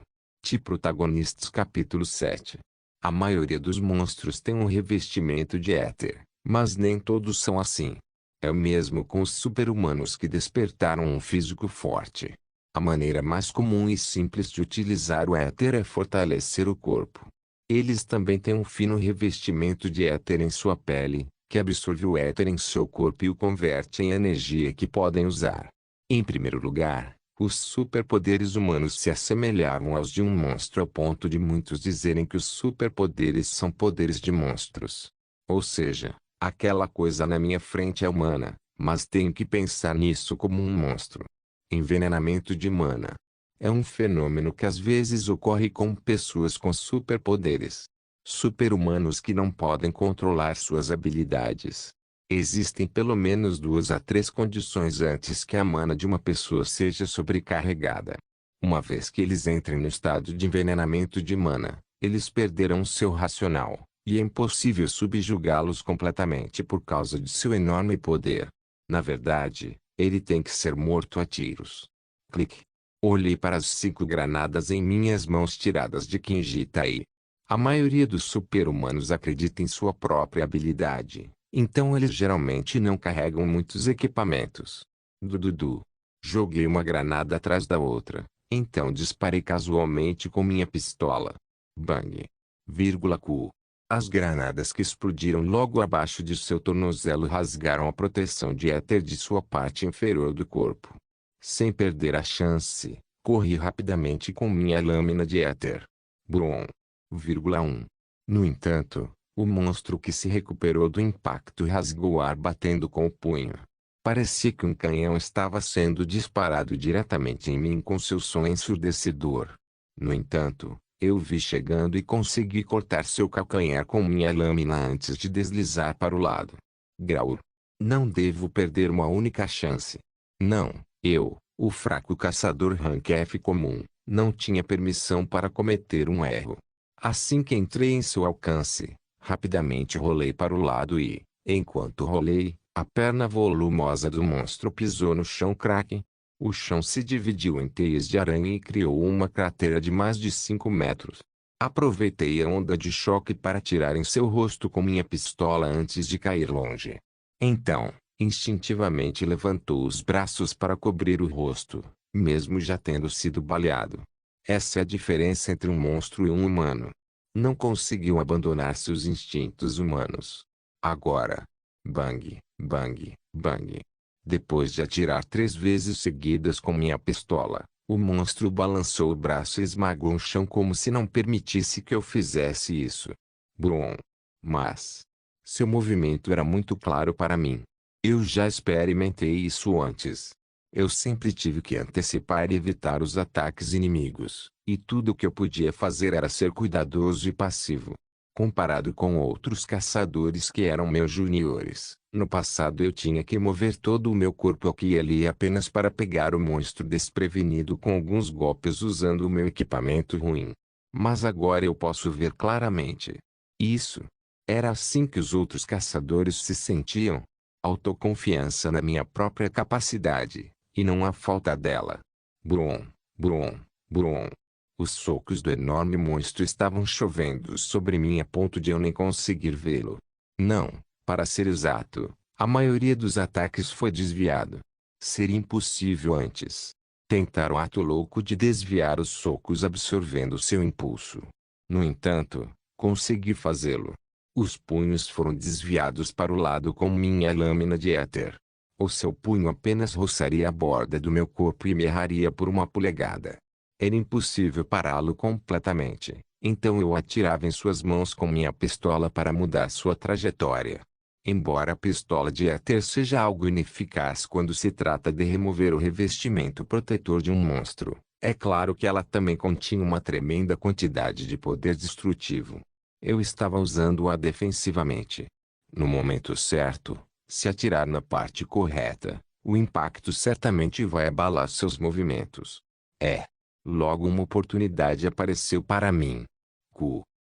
Protagonistas capítulo 7. A maioria dos monstros tem um revestimento de éter, mas nem todos são assim. É o mesmo com os super-humanos que despertaram um físico forte. A maneira mais comum e simples de utilizar o éter é fortalecer o corpo. Eles também têm um fino revestimento de éter em sua pele, que absorve o éter em seu corpo e o converte em energia que podem usar. Em primeiro lugar, os superpoderes humanos se assemelhavam aos de um monstro ao ponto de muitos dizerem que os superpoderes são poderes de monstros. Ou seja, aquela coisa na minha frente é humana, mas tenho que pensar nisso como um monstro. Envenenamento de mana. É um fenômeno que às vezes ocorre com pessoas com superpoderes. Super-humanos que não podem controlar suas habilidades. Existem pelo menos 2 a 3 condições antes que a mana de uma pessoa seja sobrecarregada. Uma vez que eles entrem no estado de envenenamento de mana, eles perderão seu racional, e é impossível subjugá-los completamente por causa de seu enorme poder. Na verdade, ele tem que ser morto a tiros. Clique. Olhei para as 5 granadas em minhas mãos tiradas de Kinji Tai. A maioria dos super-humanos acredita em sua própria habilidade. Então eles geralmente não carregam muitos equipamentos. Dududu. Joguei uma granada atrás da outra, então disparei casualmente com minha pistola. Bang. Q. As granadas que explodiram logo abaixo de seu tornozelo rasgaram a proteção de éter de sua parte inferior do corpo. Sem perder a chance, corri rapidamente com minha lâmina de éter. Brum. 1. No entanto, o monstro que se recuperou do impacto rasgou o ar batendo com o punho. Parecia que um canhão estava sendo disparado diretamente em mim com seu som ensurdecedor. No entanto, eu vi chegando e consegui cortar seu calcanhar com minha lâmina antes de deslizar para o lado. Grau. Não devo perder uma única chance. Não, o fraco caçador Rank F comum, não tinha permissão para cometer um erro. Assim que entrei em seu alcance, rapidamente rolei para o lado e, enquanto rolei, a perna volumosa do monstro pisou no chão craque. O chão se dividiu em teias de aranha e criou uma cratera de mais de 5 metros. Aproveitei a onda de choque para atirar em seu rosto com minha pistola antes de cair longe. Então, instintivamente levantou os braços para cobrir o rosto, mesmo já tendo sido baleado. Essa é a diferença entre um monstro e um humano. Não conseguiu abandonar seus instintos humanos. Agora. Bang, bang, bang. Depois de atirar 3 vezes seguidas com minha pistola, o monstro balançou o braço e esmagou o chão como se não permitisse que eu fizesse isso. Brum. Mas seu movimento era muito claro para mim. Eu já experimentei isso antes. Eu sempre tive que antecipar e evitar os ataques inimigos, e tudo o que eu podia fazer era ser cuidadoso e passivo. Comparado com outros caçadores que eram meus juniores, no passado eu tinha que mover todo o meu corpo aqui e ali apenas para pegar o monstro desprevenido com alguns golpes usando o meu equipamento ruim. Mas agora eu posso ver claramente. Isso. Era assim que os outros caçadores se sentiam. Autoconfiança na minha própria capacidade, e não a falta dela. Brum, brum, brum. Os socos do enorme monstro estavam chovendo sobre mim a ponto de eu nem conseguir vê-lo. Não, para ser exato, a maioria dos ataques foi desviado. Seria impossível antes tentar o ato louco de desviar os socos absorvendo seu impulso. No entanto, consegui fazê-lo. Os punhos foram desviados para o lado com minha lâmina de éter. O seu punho apenas roçaria a borda do meu corpo e me erraria por 1 polegada. Era impossível pará-lo completamente, então eu atirava em suas mãos com minha pistola para mudar sua trajetória. Embora a pistola de éter seja algo ineficaz quando se trata de remover o revestimento protetor de um monstro, é claro que ela também continha uma tremenda quantidade de poder destrutivo. Eu estava usando-a defensivamente. No momento certo, se atirar na parte correta, o impacto certamente vai abalar seus movimentos. Logo uma oportunidade apareceu para mim.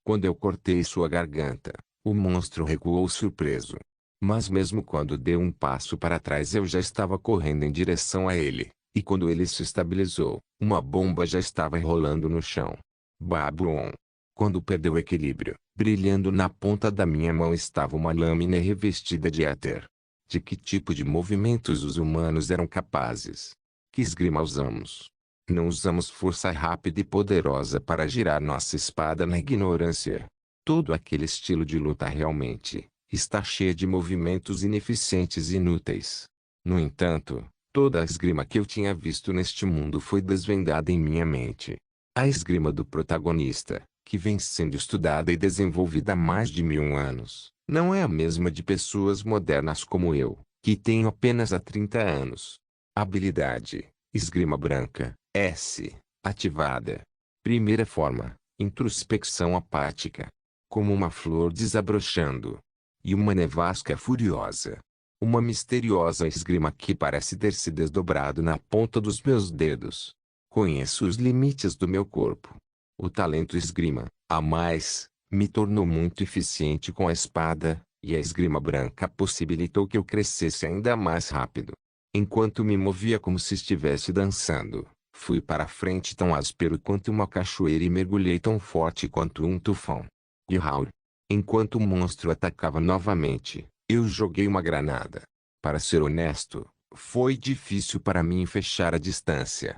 Quando eu cortei sua garganta, o monstro recuou surpreso. Mas mesmo quando deu um passo para trás eu já estava correndo em direção a ele, e quando ele se estabilizou, uma bomba já estava rolando no chão. Babum! Quando perdeu o equilíbrio, brilhando na ponta da minha mão estava uma lâmina revestida de éter. De que tipo de movimentos os humanos eram capazes? Que esgrima usamos? Não usamos força rápida e poderosa para girar nossa espada na ignorância. Todo aquele estilo de luta realmente está cheio de movimentos ineficientes e inúteis. No entanto, toda a esgrima que eu tinha visto neste mundo foi desvendada em minha mente. A esgrima do protagonista, que vem sendo estudada e desenvolvida há mais de 1000 anos, não é a mesma de pessoas modernas como eu, que tenho apenas há 30 anos. Habilidade: esgrima branca, S. Ativada. Primeira forma: introspecção apática. Como uma flor desabrochando. E uma nevasca furiosa. Uma misteriosa esgrima que parece ter se desdobrado na ponta dos meus dedos. Conheço os limites do meu corpo. O talento esgrima, a mais, me tornou muito eficiente com a espada, e a esgrima branca possibilitou que eu crescesse ainda mais rápido. Enquanto me movia como se estivesse dançando, fui para frente tão áspero quanto uma cachoeira e mergulhei tão forte quanto um tufão. E Raul. Enquanto o monstro atacava novamente, eu joguei uma granada. Para ser honesto, foi difícil para mim fechar a distância.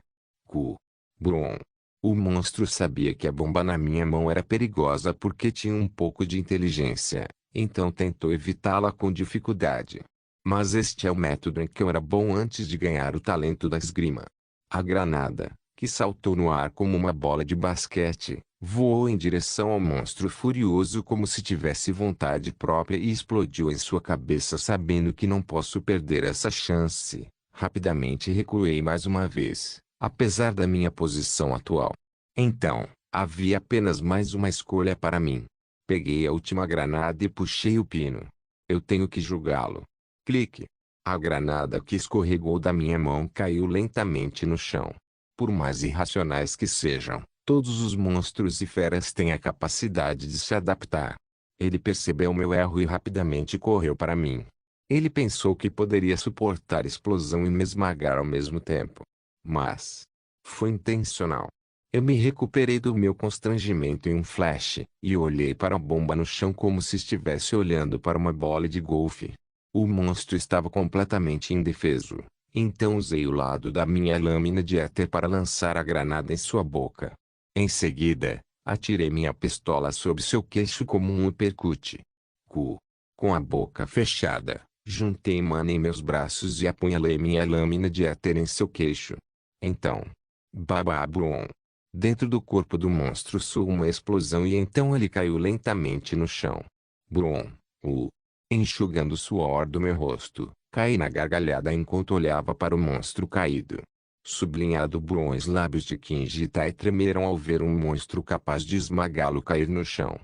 Brum. O monstro sabia que a bomba na minha mão era perigosa porque tinha um pouco de inteligência, então tentou evitá-la com dificuldade. Mas este é o método em que eu era bom antes de ganhar o talento da esgrima. A granada, que saltou no ar como uma bola de basquete, voou em direção ao monstro furioso como se tivesse vontade própria e explodiu em sua cabeça sabendo que não posso perder essa chance. Rapidamente recuei mais uma vez, apesar da minha posição atual. Então, havia apenas mais uma escolha para mim. Peguei a última granada e puxei o pino. Eu tenho que julgá-lo. Clique. A granada que escorregou da minha mão caiu lentamente no chão. Por mais irracionais que sejam, todos os monstros e feras têm a capacidade de se adaptar. Ele percebeu meu erro e rapidamente correu para mim. Ele pensou que poderia suportar a explosão e me esmagar ao mesmo tempo. Mas foi intencional. Eu me recuperei do meu constrangimento em um flash, e olhei para a bomba no chão como se estivesse olhando para uma bola de golfe. O monstro estava completamente indefeso, então usei o lado da minha lâmina de éter para lançar a granada em sua boca. Em seguida, atirei minha pistola sobre seu queixo como um uppercut. Com a boca fechada, juntei mana em meus braços e apunhalei minha lâmina de éter em seu queixo. Então, bababum! Dentro do corpo do monstro soou uma explosão e então ele caiu lentamente no chão. Brum! Enxugando o suor do meu rosto, caí na gargalhada enquanto olhava para o monstro caído. Sublinhado Brum, os lábios de Kinji Tai tremeram ao ver um monstro capaz de esmagá-lo cair no chão.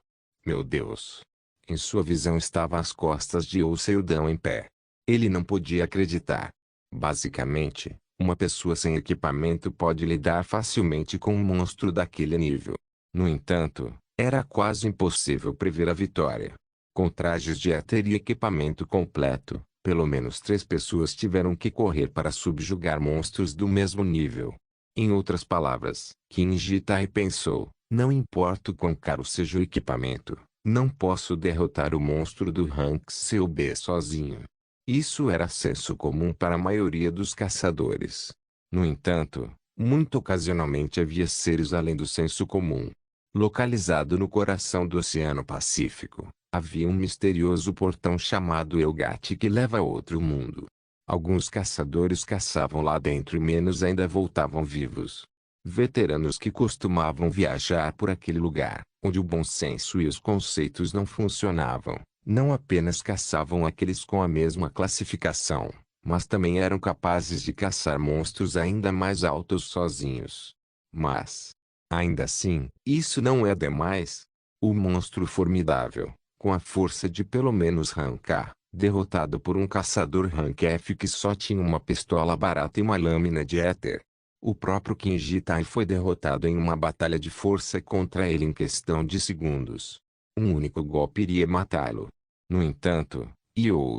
Meu Deus! Em sua visão estava às costas de Seldão em pé. Ele não podia acreditar. Basicamente, uma pessoa sem equipamento pode lidar facilmente com um monstro daquele nível. No entanto, era quase impossível prever a vitória. Com trajes de éter e equipamento completo, pelo menos 3 pessoas tiveram que correr para subjugar monstros do mesmo nível. Em outras palavras, Kinji Tai pensou, não importa o quão caro seja o equipamento, não posso derrotar o monstro do rank CB sozinho. Isso era senso comum para a maioria dos caçadores. No entanto, muito ocasionalmente havia seres além do senso comum. Localizado no coração do Oceano Pacífico, havia um misterioso portão chamado Elgate que leva a outro mundo. Alguns caçadores caçavam lá dentro e menos ainda voltavam vivos. Veteranos que costumavam viajar por aquele lugar, onde o bom senso e os conceitos não funcionavam, não apenas caçavam aqueles com a mesma classificação, mas também eram capazes de caçar monstros ainda mais altos sozinhos. Mas, ainda assim, isso não é demais. O monstro formidável, com a força de pelo menos rank A, derrotado por um caçador rank F que só tinha uma pistola barata e uma lâmina de éter. O próprio Kinji Tai foi derrotado em uma batalha de força contra ele em questão de segundos. Um único golpe iria matá-lo. No entanto,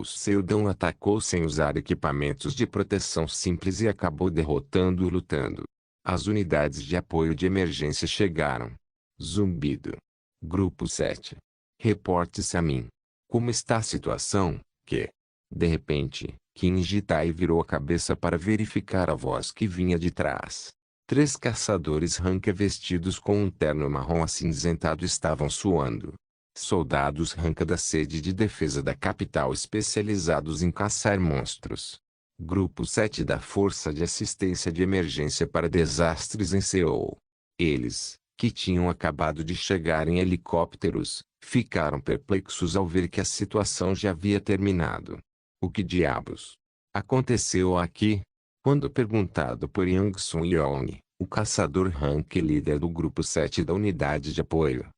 Seldão atacou sem usar equipamentos de proteção simples e acabou derrotando-o lutando. As unidades de apoio de emergência chegaram. Zumbido. Grupo 7. Reporte-se a mim. Como está a situação, que? De repente, Kinji Tai virou a cabeça para verificar a voz que vinha de trás. 3 caçadores rank vestidos com um terno marrom acinzentado estavam suando. Soldados rank da sede de defesa da capital especializados em caçar monstros. Grupo 7 da Força de Assistência de Emergência para Desastres em Seul. Eles, que tinham acabado de chegar em helicópteros, ficaram perplexos ao ver que a situação já havia terminado. O que diabos aconteceu aqui? Quando perguntado por Yang Sun Yong, o caçador rank líder do grupo 7 da unidade de apoio,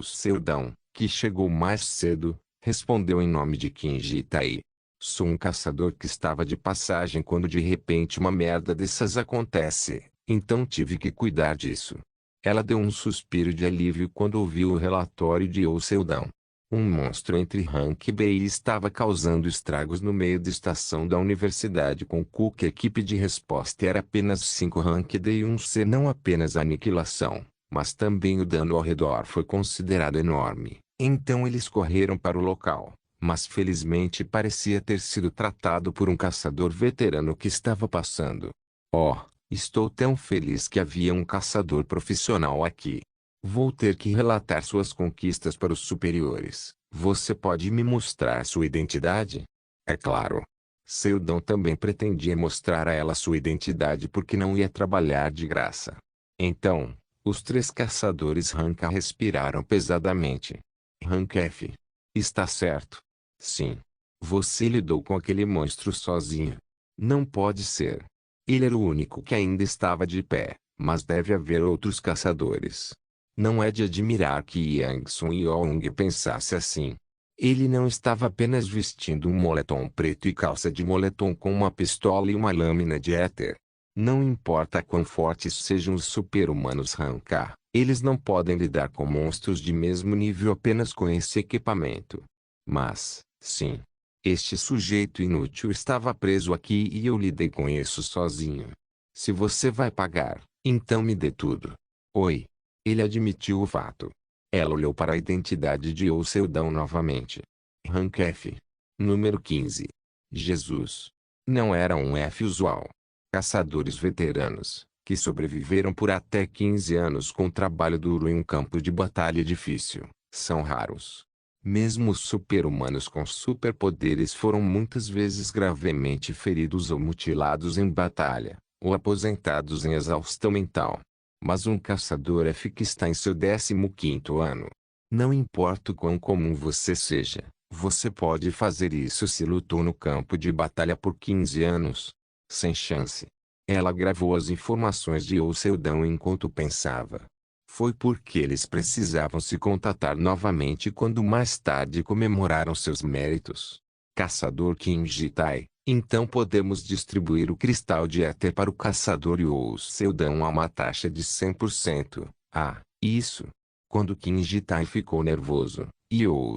Seldão, que chegou mais cedo, respondeu em nome de Kinji Tai. Sou um caçador que estava de passagem quando de repente uma merda dessas acontece, então tive que cuidar disso. Ela deu um suspiro de alívio quando ouviu o relatório de Seldão. Um monstro entre rank B estava causando estragos no meio da estação da universidade com Cook. A equipe de resposta era apenas 5 rank D e 1 C. Não apenas a aniquilação, mas também o dano ao redor foi considerado enorme. Então eles correram para o local, mas felizmente parecia ter sido tratado por um caçador veterano que estava passando. Oh, estou tão feliz que havia um caçador profissional aqui. Vou ter que relatar suas conquistas para os superiores. Você pode me mostrar sua identidade? É claro. Seldão também pretendia mostrar a ela sua identidade porque não ia trabalhar de graça. Então, os 3 caçadores rank A respiraram pesadamente. Rank F. Está certo. Sim. Você lidou com aquele monstro sozinho. Não pode ser. Ele era o único que ainda estava de pé, mas deve haver outros caçadores. Não é de admirar que Yang Sun Yong pensasse assim. Ele não estava apenas vestindo um moletom preto e calça de moletom com uma pistola e uma lâmina de éter. Não importa quão fortes sejam os super-humanos rank A, eles não podem lidar com monstros de mesmo nível apenas com esse equipamento. Mas, sim. Este sujeito inútil estava preso aqui e eu lidei com isso sozinho. Se você vai pagar, então me dê tudo. Oi. Ele admitiu o fato. Ela olhou para a identidade de Seldão novamente. Rank F. Número 15. Jesus. Não era um F usual. Caçadores veteranos, que sobreviveram por até 15 anos com trabalho duro em um campo de batalha difícil, são raros. Mesmo os super-humanos com superpoderes foram muitas vezes gravemente feridos ou mutilados em batalha, ou aposentados em exaustão mental. Mas um caçador que está em seu 15º ano. Não importa o quão comum você seja, você pode fazer isso se lutou no campo de batalha por 15 anos. Sem chance. Ela gravou as informações de Seldon enquanto pensava. Foi porque eles precisavam se contatar novamente quando mais tarde comemoraram seus méritos. Caçador Kinjitai, então podemos distribuir o cristal de éter para o caçador Seldon a uma taxa de 100%. Ah, isso. Quando Kinjitai ficou nervoso,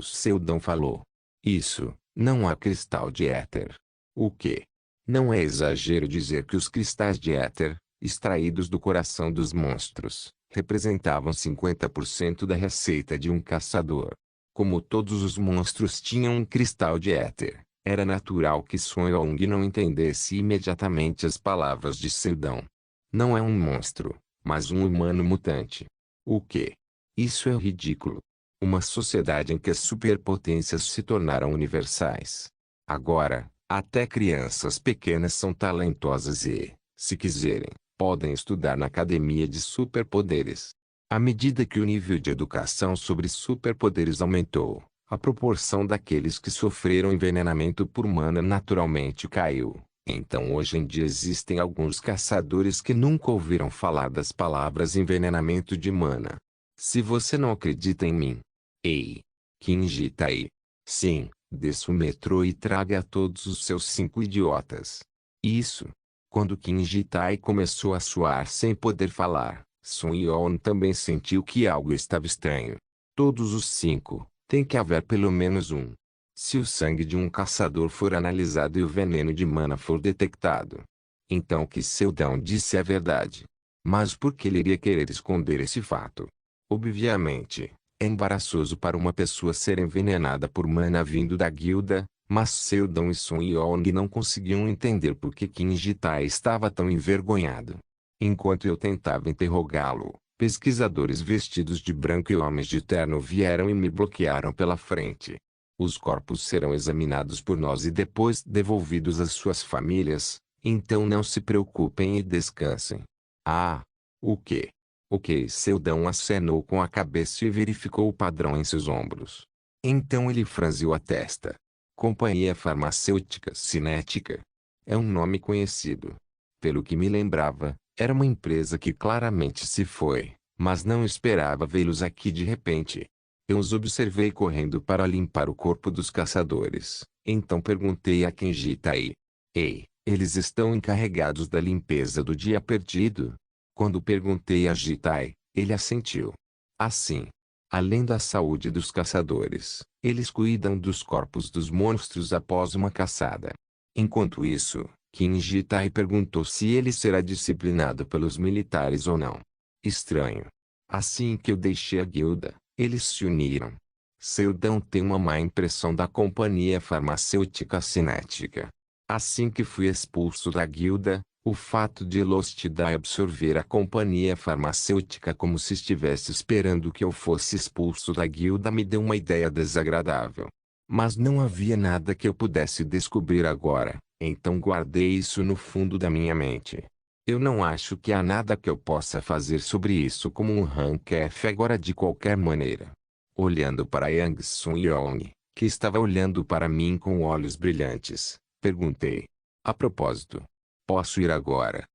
Seldon falou. Isso, não há cristal de éter. O quê? Não é exagero dizer que os cristais de éter, extraídos do coração dos monstros, representavam 50% da receita de um caçador. Como todos os monstros tinham um cristal de éter, era natural que Sun Yong não entendesse imediatamente as palavras de Seldon. Não é um monstro, mas um humano mutante. O quê? Isso é ridículo. Uma sociedade em que as superpotências se tornaram universais. Agora, até crianças pequenas são talentosas e, se quiserem, podem estudar na academia de superpoderes. À medida que o nível de educação sobre superpoderes aumentou, a proporção daqueles que sofreram envenenamento por mana naturalmente caiu. Então hoje em dia existem alguns caçadores que nunca ouviram falar das palavras envenenamento de mana. Se você não acredita em mim, ei, Kinjitai. Sim, desça o metrô e traga a todos os seus 5 idiotas. Isso. Quando Kinjitai começou a suar sem poder falar, Sun Yeon também sentiu que algo estava estranho. Todos os 5, tem que haver pelo menos um. Se o sangue de um caçador for analisado e o veneno de mana for detectado, então o que Seldon disse é verdade. Mas por que ele iria querer esconder esse fato? Obviamente, é embaraçoso para uma pessoa ser envenenada por mana vindo da guilda, mas Seldon e Sun Yong não conseguiam entender por que Kinjitai estava tão envergonhado. Enquanto eu tentava interrogá-lo, pesquisadores vestidos de branco e homens de terno vieram e me bloquearam pela frente. Os corpos serão examinados por nós e depois devolvidos às suas famílias, então não se preocupem e descansem. Ah! O quê? O que? Seldon acenou com a cabeça e verificou o padrão em seus ombros. Então ele franziu a testa. Companhia Farmacêutica Cinética. É um nome conhecido. Pelo que me lembrava, era uma empresa que claramente se foi, mas não esperava vê-los aqui de repente. Eu os observei correndo para limpar o corpo dos caçadores, então perguntei a Kinjitai. Ei, eles estão encarregados da limpeza do dia perdido? Quando perguntei a Jitai, ele assentiu. Assim, além da saúde dos caçadores, eles cuidam dos corpos dos monstros após uma caçada. Enquanto isso, Kinjitai perguntou se ele será disciplinado pelos militares ou não. Estranho. Assim que eu deixei a guilda, eles se uniram. Seldon tem uma má impressão da companhia farmacêutica cinética. Assim que fui expulso da guilda, o fato de Lost Dye absorver a companhia farmacêutica como se estivesse esperando que eu fosse expulso da guilda me deu uma ideia desagradável. Mas não havia nada que eu pudesse descobrir agora, então guardei isso no fundo da minha mente. Eu não acho que há nada que eu possa fazer sobre isso como um rank F agora de qualquer maneira. Olhando para Yang Sun Yong, que estava olhando para mim com olhos brilhantes, perguntei. A propósito. Posso ir agora?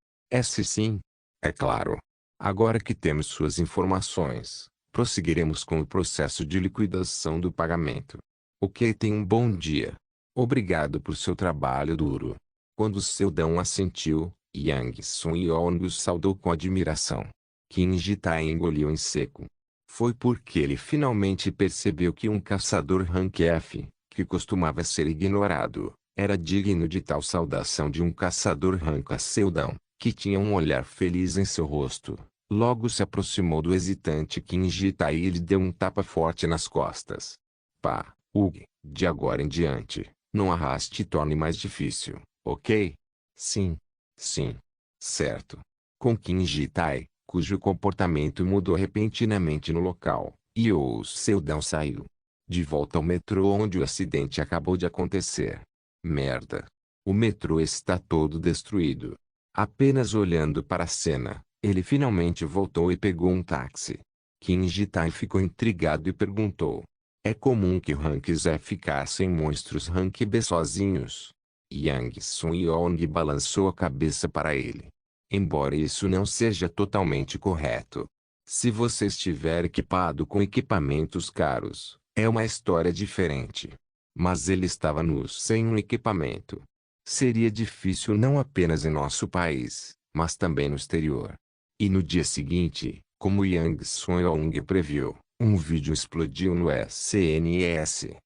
Se sim. É claro. Agora que temos suas informações, prosseguiremos com o processo de liquidação do pagamento. Ok, tenha um bom dia. Obrigado por seu trabalho duro. Quando Seldon assentiu, Yang Sun Yong o saudou com admiração. Kinjitai engoliu em seco. Foi porque ele finalmente percebeu que um caçador rank F, que costumava ser ignorado, era digno de tal saudação de um caçador rank Seldon, que tinha um olhar feliz em seu rosto. Logo se aproximou do hesitante Kinjitai e lhe deu um tapa forte nas costas. Pá, Hugh, de agora em diante, não arraste e torne mais difícil, ok? Sim. Sim. Certo. Com Kim Ji-tae, cujo comportamento mudou repentinamente no local, Yoo Seldon saiu. De volta ao metrô onde o acidente acabou de acontecer. Merda. O metrô está todo destruído. Apenas olhando para a cena, ele finalmente voltou e pegou um táxi. Kim Ji-tae ficou intrigado e perguntou: é comum que ranks F ficassem monstros rank B sozinhos? Yang Sun-yong balançou a cabeça para ele. Embora isso não seja totalmente correto. Se você estiver equipado com equipamentos caros, é uma história diferente. Mas ele estava nu sem um equipamento. Seria difícil não apenas em nosso país, mas também no exterior. E no dia seguinte, como Yang Sun-yong previu, um vídeo explodiu no SNS.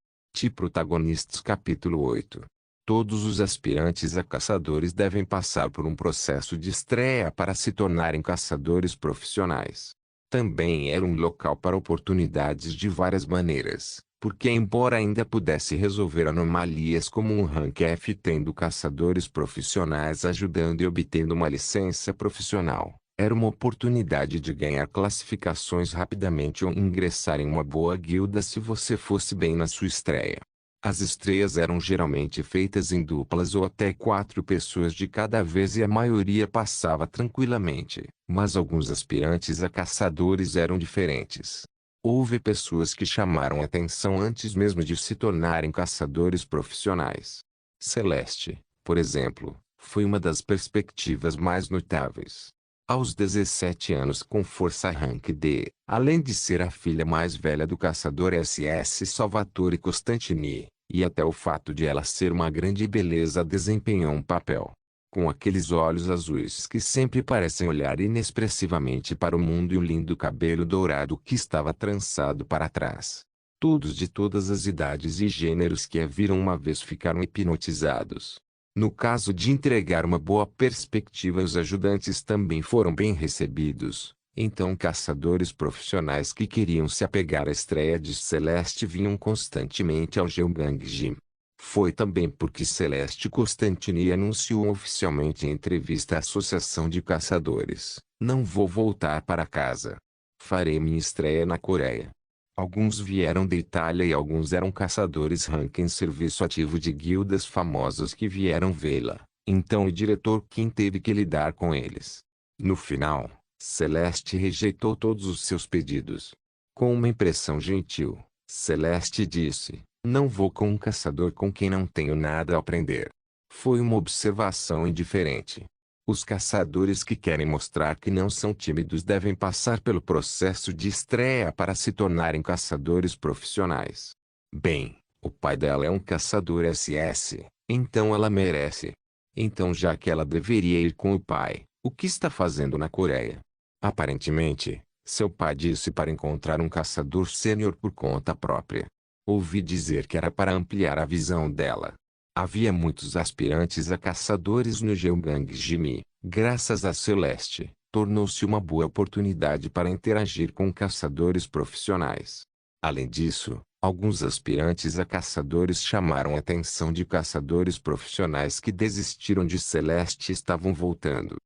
Protagonistas Capítulo 8. Todos os aspirantes a caçadores devem passar por um processo de estreia para se tornarem caçadores profissionais. Também era um local para oportunidades de várias maneiras, porque embora ainda pudesse resolver anomalias como um rank F tendo caçadores profissionais ajudando e obtendo uma licença profissional, era uma oportunidade de ganhar classificações rapidamente ou ingressar em uma boa guilda se você fosse bem na sua estreia. As estreias eram geralmente feitas em duplas ou até 4 pessoas de cada vez e a maioria passava tranquilamente, mas alguns aspirantes a caçadores eram diferentes. Houve pessoas que chamaram atenção antes mesmo de se tornarem caçadores profissionais. Celeste, por exemplo, foi uma das perspectivas mais notáveis. Aos 17 anos com força rank D, além de ser a filha mais velha do caçador SS Salvatore Costantini, e até o fato de ela ser uma grande beleza desempenhou um papel. Com aqueles olhos azuis que sempre parecem olhar inexpressivamente para o mundo e o lindo cabelo dourado que estava trançado para trás. Todos de todas as idades e gêneros que a viram uma vez ficaram hipnotizados. No caso de entregar uma boa perspectiva, os ajudantes também foram bem recebidos. Então caçadores profissionais que queriam se apegar à estreia de Celeste vinham constantemente ao Jeongang Gym. Foi também porque Celeste Costantini anunciou oficialmente em entrevista à Associação de Caçadores: não vou voltar para casa. Farei minha estreia na Coreia. Alguns vieram da Itália e alguns eram caçadores rank em serviço ativo de guildas famosos que vieram vê-la. Então o diretor Kim teve que lidar com eles. No final, Celeste rejeitou todos os seus pedidos. Com uma impressão gentil, Celeste disse: não vou com um caçador com quem não tenho nada a aprender. Foi uma observação indiferente. Os caçadores que querem mostrar que não são tímidos devem passar pelo processo de estreia para se tornarem caçadores profissionais. Bem, o pai dela é um caçador SS, então ela merece. Então já que ela deveria ir com o pai, o que está fazendo na Coreia? Aparentemente, seu pai disse para encontrar um caçador sênior por conta própria. Ouvi dizer que era para ampliar a visão dela. Havia muitos aspirantes a caçadores no Jeongang Gym. Graças a Celeste, tornou-se uma boa oportunidade para interagir com caçadores profissionais. Além disso, alguns aspirantes a caçadores chamaram a atenção de caçadores profissionais que desistiram de Celeste e estavam voltando.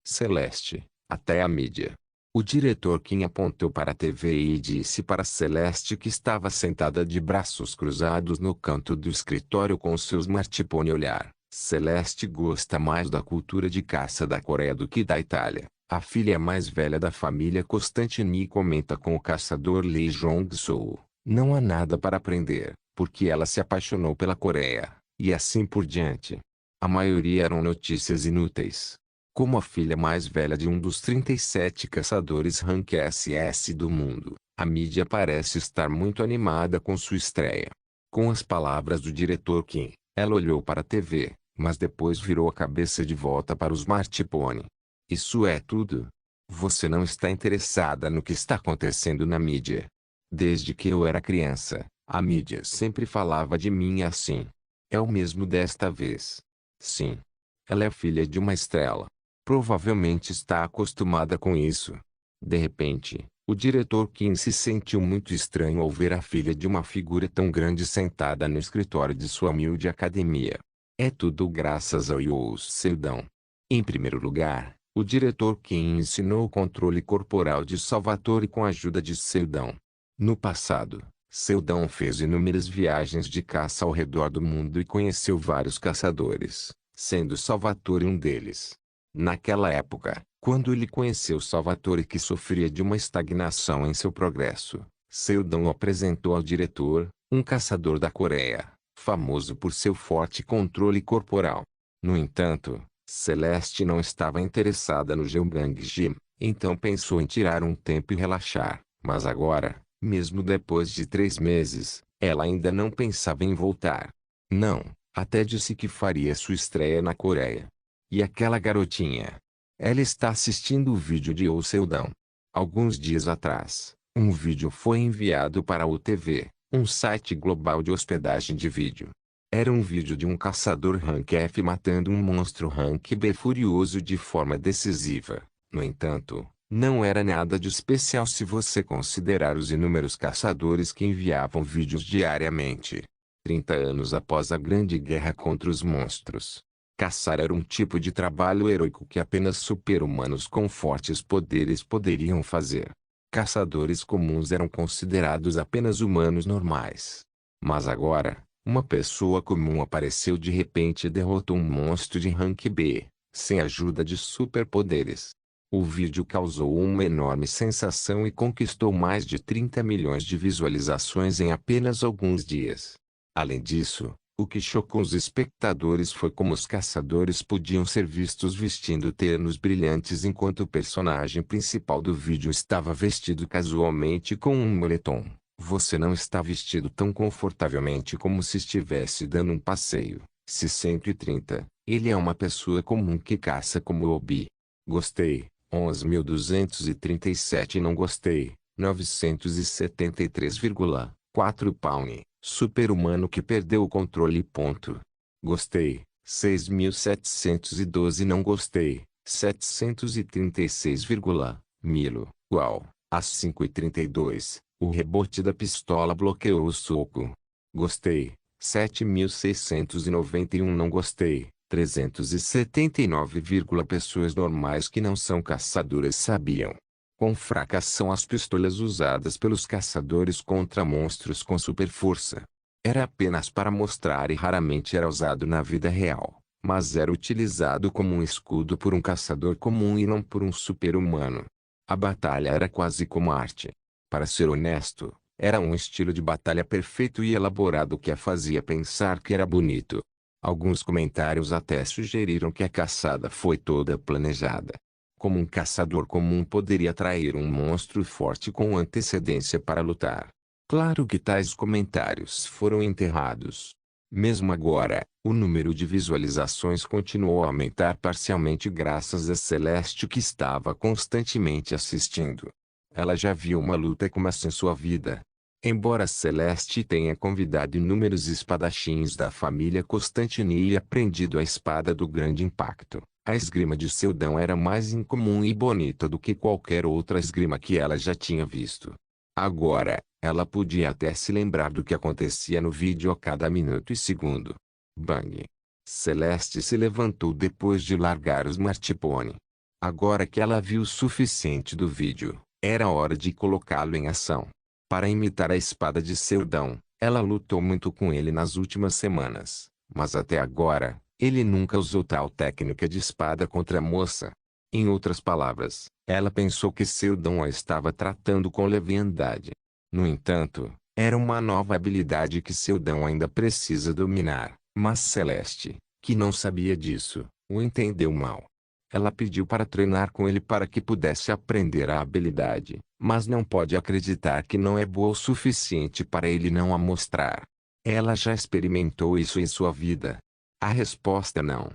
Celeste, até a mídia. O diretor Kim apontou para a TV e disse para Celeste que estava sentada de braços cruzados no canto do escritório com seu smartphone olhar. Celeste gosta mais da cultura de caça da Coreia do que da Itália. A filha mais velha da família Costantini comenta com o caçador Lee Jong-soo: não há nada para aprender, porque ela se apaixonou pela Coreia, e assim por diante. A maioria eram notícias inúteis. Como a filha mais velha de um dos 37 caçadores rank SS do mundo, a mídia parece estar muito animada com sua estreia. Com as palavras do diretor Kim, ela olhou para a TV, mas depois virou a cabeça de volta para o smartphone. Isso é tudo? Você não está interessada no que está acontecendo na mídia? Desde que eu era criança, a mídia sempre falava de mim assim. É o mesmo desta vez. Sim. Ela é filha de uma estrela. Provavelmente está acostumada com isso. De repente, o diretor Kim se sentiu muito estranho ao ver a filha de uma figura tão grande sentada no escritório de sua humilde academia. É tudo graças ao Yoo Seldon. Em primeiro lugar, O diretor Kim ensinou o controle corporal de Salvatore com a ajuda de Seldon. No passado, Seldon fez inúmeras viagens de caça ao redor do mundo e conheceu vários caçadores, sendo Salvatore um deles. Naquela época, quando ele conheceu Salvatore que sofria de uma estagnação em seu progresso, Seldon o apresentou ao diretor, um caçador da Coreia, famoso por seu forte controle corporal. No entanto, Celeste não estava interessada no Jeonbang Gym, então pensou em tirar um tempo e relaxar, mas agora, mesmo depois de 3 meses, ela ainda não pensava em voltar. Não, até disse que faria sua estreia na Coreia. E aquela garotinha? Ela está assistindo o vídeo de Oh Seldon. Alguns dias atrás, um vídeo foi enviado para o TV, um site global de hospedagem de vídeo. Era um vídeo de um caçador Rank F matando um monstro Rank B furioso de forma decisiva. No entanto, não era nada de especial se você considerar os inúmeros caçadores que enviavam vídeos diariamente. 30 anos após a Grande Guerra contra os monstros, caçar era um tipo de trabalho heróico que apenas super-humanos com fortes poderes poderiam fazer. Caçadores comuns eram considerados apenas humanos normais. Mas agora, uma pessoa comum apareceu de repente e derrotou um monstro de rank B, sem ajuda de superpoderes. O vídeo causou uma enorme sensação e conquistou mais de 30 milhões de visualizações em apenas alguns dias. Além disso, o que chocou os espectadores foi como os caçadores podiam ser vistos vestindo ternos brilhantes enquanto o personagem principal do vídeo estava vestido casualmente com um moletom. Você não está vestido tão confortavelmente como se estivesse dando um passeio. Se 130, ele é uma pessoa comum que caça como Obi. Gostei, 11.237 não gostei, 973,4 Paune, super-humano que perdeu o controle. Gostei, 6.712 não gostei, 736, Milo, uau, às 5h32. O rebote da pistola bloqueou o soco. Gostei. 7.691 não gostei. 379, pessoas normais que não são caçadoras sabiam quão fracas são as pistolas usadas pelos caçadores contra monstros com super força. Era apenas para mostrar e raramente era usado na vida real, mas era utilizado como um escudo por um caçador comum e não por um super-humano. A batalha era quase como arte. Para ser honesto, era um estilo de batalha perfeito e elaborado que a fazia pensar que era bonito. Alguns comentários até sugeriram que a caçada foi toda planejada. Como um caçador comum poderia atrair um monstro forte com antecedência para lutar. Claro que tais comentários foram enterrados. Mesmo agora, o número de visualizações continuou a aumentar parcialmente graças a Celeste que estava constantemente assistindo. Ela já viu uma luta como essa em sua vida. Embora Celeste tenha convidado inúmeros espadachins da família Constantini e aprendido a espada do grande impacto, a esgrima de Seldon era mais incomum e bonita do que qualquer outra esgrima que ela já tinha visto. Agora, ela podia até se lembrar do que acontecia no vídeo a cada minuto e segundo. Bang! Celeste se levantou depois de largar o smartphone. Agora que ela viu o suficiente do vídeo, era hora de colocá-lo em ação. Para imitar a espada de Seldon, ela lutou muito com ele nas últimas semanas, mas até agora, ele nunca usou tal técnica de espada contra a moça. Em outras palavras, ela pensou que Seldon a estava tratando com leviandade. No entanto, era uma nova habilidade que Seldon ainda precisa dominar, mas Celeste, que não sabia disso, o entendeu mal. Ela pediu para treinar com ele para que pudesse aprender a habilidade, mas não pode acreditar que não é boa o suficiente para ele não a mostrar. Ela já experimentou isso em sua vida? A resposta é não.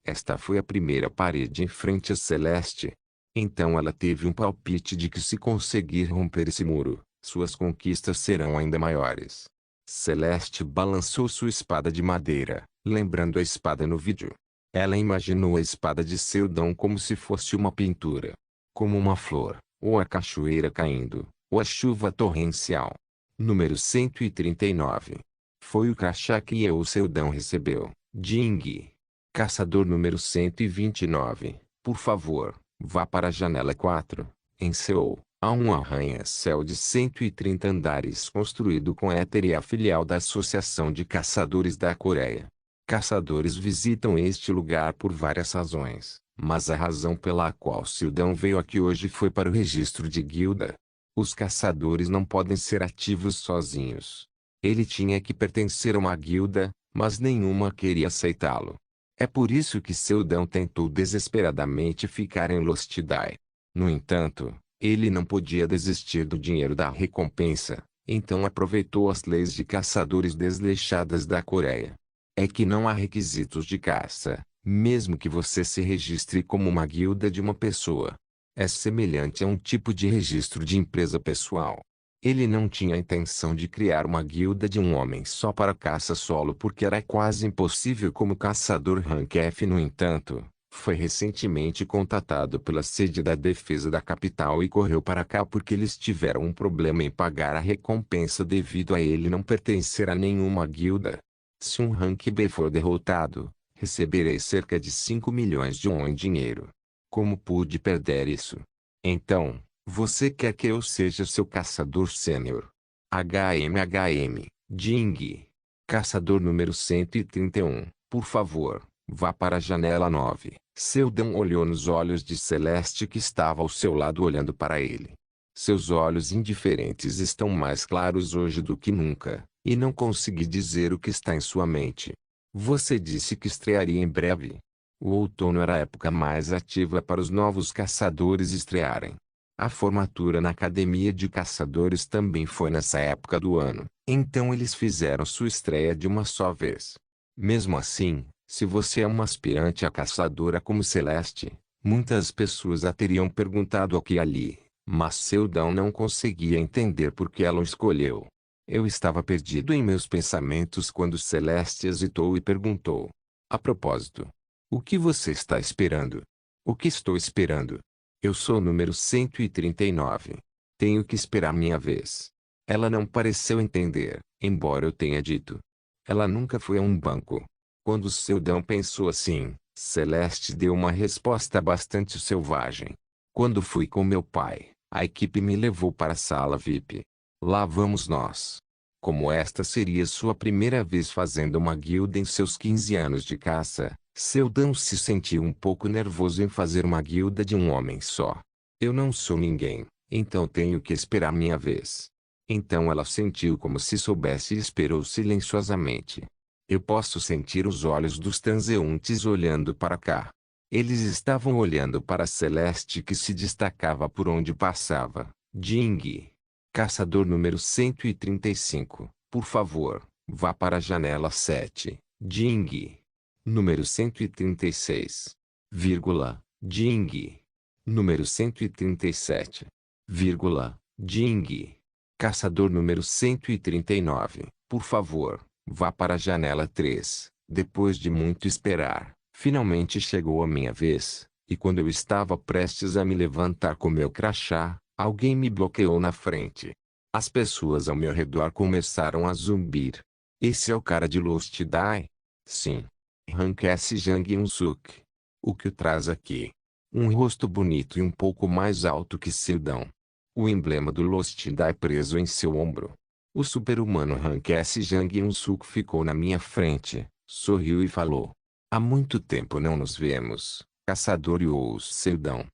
Esta foi a primeira parede em frente a Celeste. Então ela teve um palpite de que se conseguir romper esse muro, suas conquistas serão ainda maiores. Celeste balançou sua espada de madeira, lembrando a espada no vídeo. Ela imaginou a espada de Seldon como se fosse uma pintura. Como uma flor, ou a cachoeira caindo, ou a chuva torrencial. Número 139. Foi o crachá que o Seldon recebeu. Jing. Caçador número 129. Por favor, vá para a janela 4. Em Seul, há um arranha-céu de 130 andares construído com éter e a filial da Associação de Caçadores da Coreia. Caçadores visitam este lugar por várias razões, mas a razão pela qual Sildão veio aqui hoje foi para o registro de guilda. Os caçadores não podem ser ativos sozinhos. Ele tinha que pertencer a uma guilda, mas nenhuma queria aceitá-lo. É por isso que Sildão tentou desesperadamente ficar em Lostidai. No entanto, ele não podia desistir do dinheiro da recompensa, então aproveitou as leis de caçadores desleixadas da Coreia. É que não há requisitos de caça, mesmo que você se registre como uma guilda de uma pessoa. É semelhante a um tipo de registro de empresa pessoal. Ele não tinha a intenção de criar uma guilda de um homem só para caça solo porque era quase impossível como caçador rank F. No entanto, foi recentemente contatado pela sede da defesa da capital e correu para cá porque eles tiveram um problema em pagar a recompensa devido a ele não pertencer a nenhuma guilda. Se um rank B for derrotado, receberei cerca de 5 milhões de won em dinheiro. Como pude perder isso? Então, você quer que eu seja seu caçador sênior? HM, Jing. Caçador número 131, por favor, vá para a janela 9. Sildão olhou nos olhos de Celeste que estava ao seu lado olhando para ele. Seus olhos indiferentes estão mais claros hoje do que nunca, e não consegui dizer o que está em sua mente. Você disse que estrearia em breve. O outono era a época mais ativa para os novos caçadores estrearem. A formatura na academia de caçadores também foi nessa época do ano, então eles fizeram sua estreia de uma só vez. Mesmo assim, se você é uma aspirante a caçadora como Celeste, muitas pessoas a teriam perguntado aqui e ali, mas Sildão não conseguia entender por que ela o escolheu. Eu estava perdido em meus pensamentos quando Celeste hesitou e perguntou: a propósito, o que você está esperando? O que estou esperando? Eu sou o número 139. Tenho que esperar minha vez. Ela não pareceu entender, embora eu tenha dito. Ela nunca foi a um banco. Quando Sildão pensou assim, Celeste deu uma resposta bastante selvagem. Quando fui com meu pai, a equipe me levou para a sala VIP. Lá vamos nós. Como esta seria sua primeira vez fazendo uma guilda em seus 15 anos de caça, Sildão se sentiu um pouco nervoso em fazer uma guilda de um homem só. Eu não sou ninguém, então tenho que esperar minha vez. Então ela sentiu como se soubesse e esperou silenciosamente. Eu posso sentir os olhos dos transeuntes olhando para cá. Eles estavam olhando para Celeste que se destacava por onde passava. Jing. Caçador número 135, por favor, vá para a janela 7. Jing. Número 136. Vírgula, Jing. Número 137. Vírgula, Jing. Caçador número 139, por favor, vá para a janela 3. Depois de muito esperar, finalmente chegou a minha vez, e quando eu estava prestes a me levantar com meu crachá, alguém me bloqueou na frente. As pessoas ao meu redor começaram a zumbir. Esse é o cara de Lost Die? Sim. Rank S. Jang Eun-suk. O que o traz aqui? Um rosto bonito e um pouco mais alto que Sildão. O emblema do Lost Die preso em seu ombro. O super-humano Rank S. Jang Eun-suk ficou na minha frente, sorriu e falou: há muito tempo não nos vemos, caçador Yoo Sildão.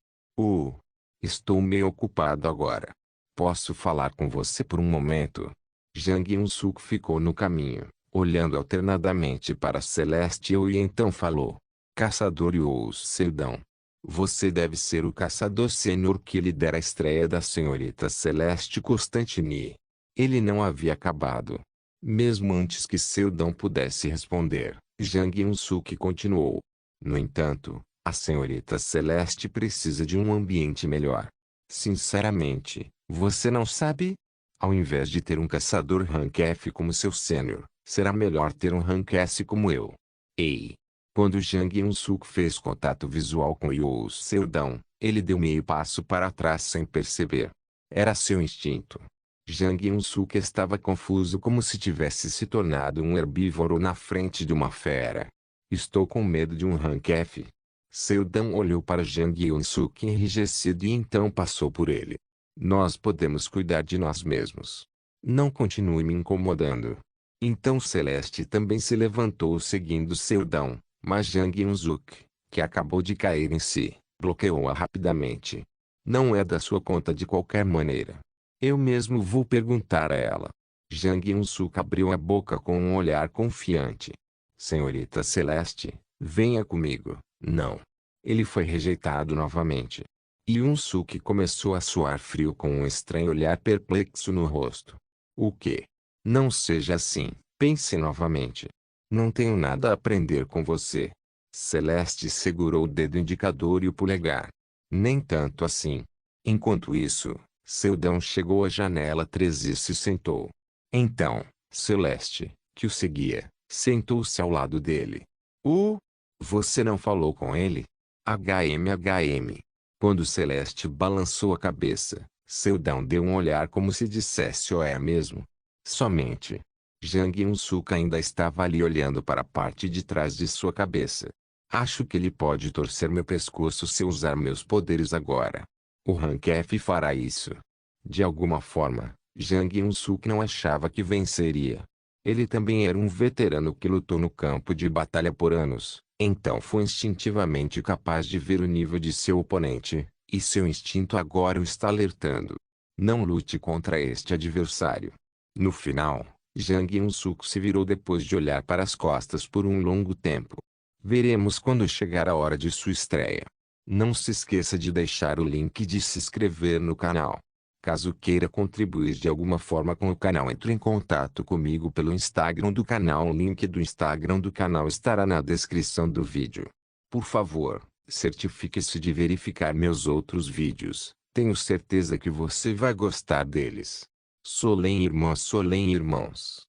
Estou meio ocupado agora. Posso falar com você por um momento? Jang Eun-suk ficou no caminho, olhando alternadamente para Celeste e então falou: caçador Yoo Sildão. Você deve ser o caçador sênior que lidera a estreia da senhorita Celeste Constantini. Ele não havia acabado. Mesmo antes que Sildão pudesse responder, Jang Eun-suk continuou: no entanto, a senhorita Celeste precisa de um ambiente melhor. Sinceramente, você não sabe? Ao invés de ter um caçador rank F como seu sênior, será melhor ter um rank S como eu. Ei! Quando Jang Eun-suk fez contato visual com Yoo Sildão, ele deu meio passo para trás sem perceber. Era seu instinto. Jang Eun-suk estava confuso como se tivesse se tornado um herbívoro na frente de uma fera. Estou com medo de um rank F. Seldon olhou para Jang Eun-suk enrijecido e então passou por ele. Nós podemos cuidar de nós mesmos. Não continue me incomodando. Então Celeste também se levantou seguindo Seldon, mas Jang Eun-suk, que acabou de cair em si, bloqueou-a rapidamente. Não é da sua conta de qualquer maneira. Eu mesmo vou perguntar a ela. Jang Eun-suk abriu a boca com um olhar confiante. Senhorita Celeste, venha comigo. Não. Ele foi rejeitado novamente. Eun-suk começou a suar frio com um estranho olhar perplexo no rosto. O quê? Não seja assim, pense novamente. Não tenho nada a aprender com você. Celeste segurou o dedo indicador e o polegar. Nem tanto assim. Enquanto isso, Seldon chegou à janela 13 e se sentou. Então, Celeste, que o seguia, sentou-se ao lado dele. Você não falou com ele? HM. Quando Celeste balançou a cabeça, Seldon deu um olhar como se dissesse é mesmo. Somente. Jang Eun-suk ainda estava ali olhando para a parte de trás de sua cabeça. Acho que ele pode torcer meu pescoço se usar meus poderes agora. O Rank F fará isso. De alguma forma, Jang Eun-suk não achava que venceria. Ele também era um veterano que lutou no campo de batalha por anos, então foi instintivamente capaz de ver o nível de seu oponente, e seu instinto agora o está alertando. Não lute contra este adversário. No final, Jang Eun-suk se virou depois de olhar para as costas por um longo tempo. Veremos quando chegar a hora de sua estreia. Não se esqueça de deixar o link de se inscrever no canal. Caso queira contribuir de alguma forma com o canal, entre em contato comigo pelo Instagram do canal. O link do Instagram do canal estará na descrição do vídeo. Por favor, certifique-se de verificar meus outros vídeos. Tenho certeza que você vai gostar deles. Solem irmãos.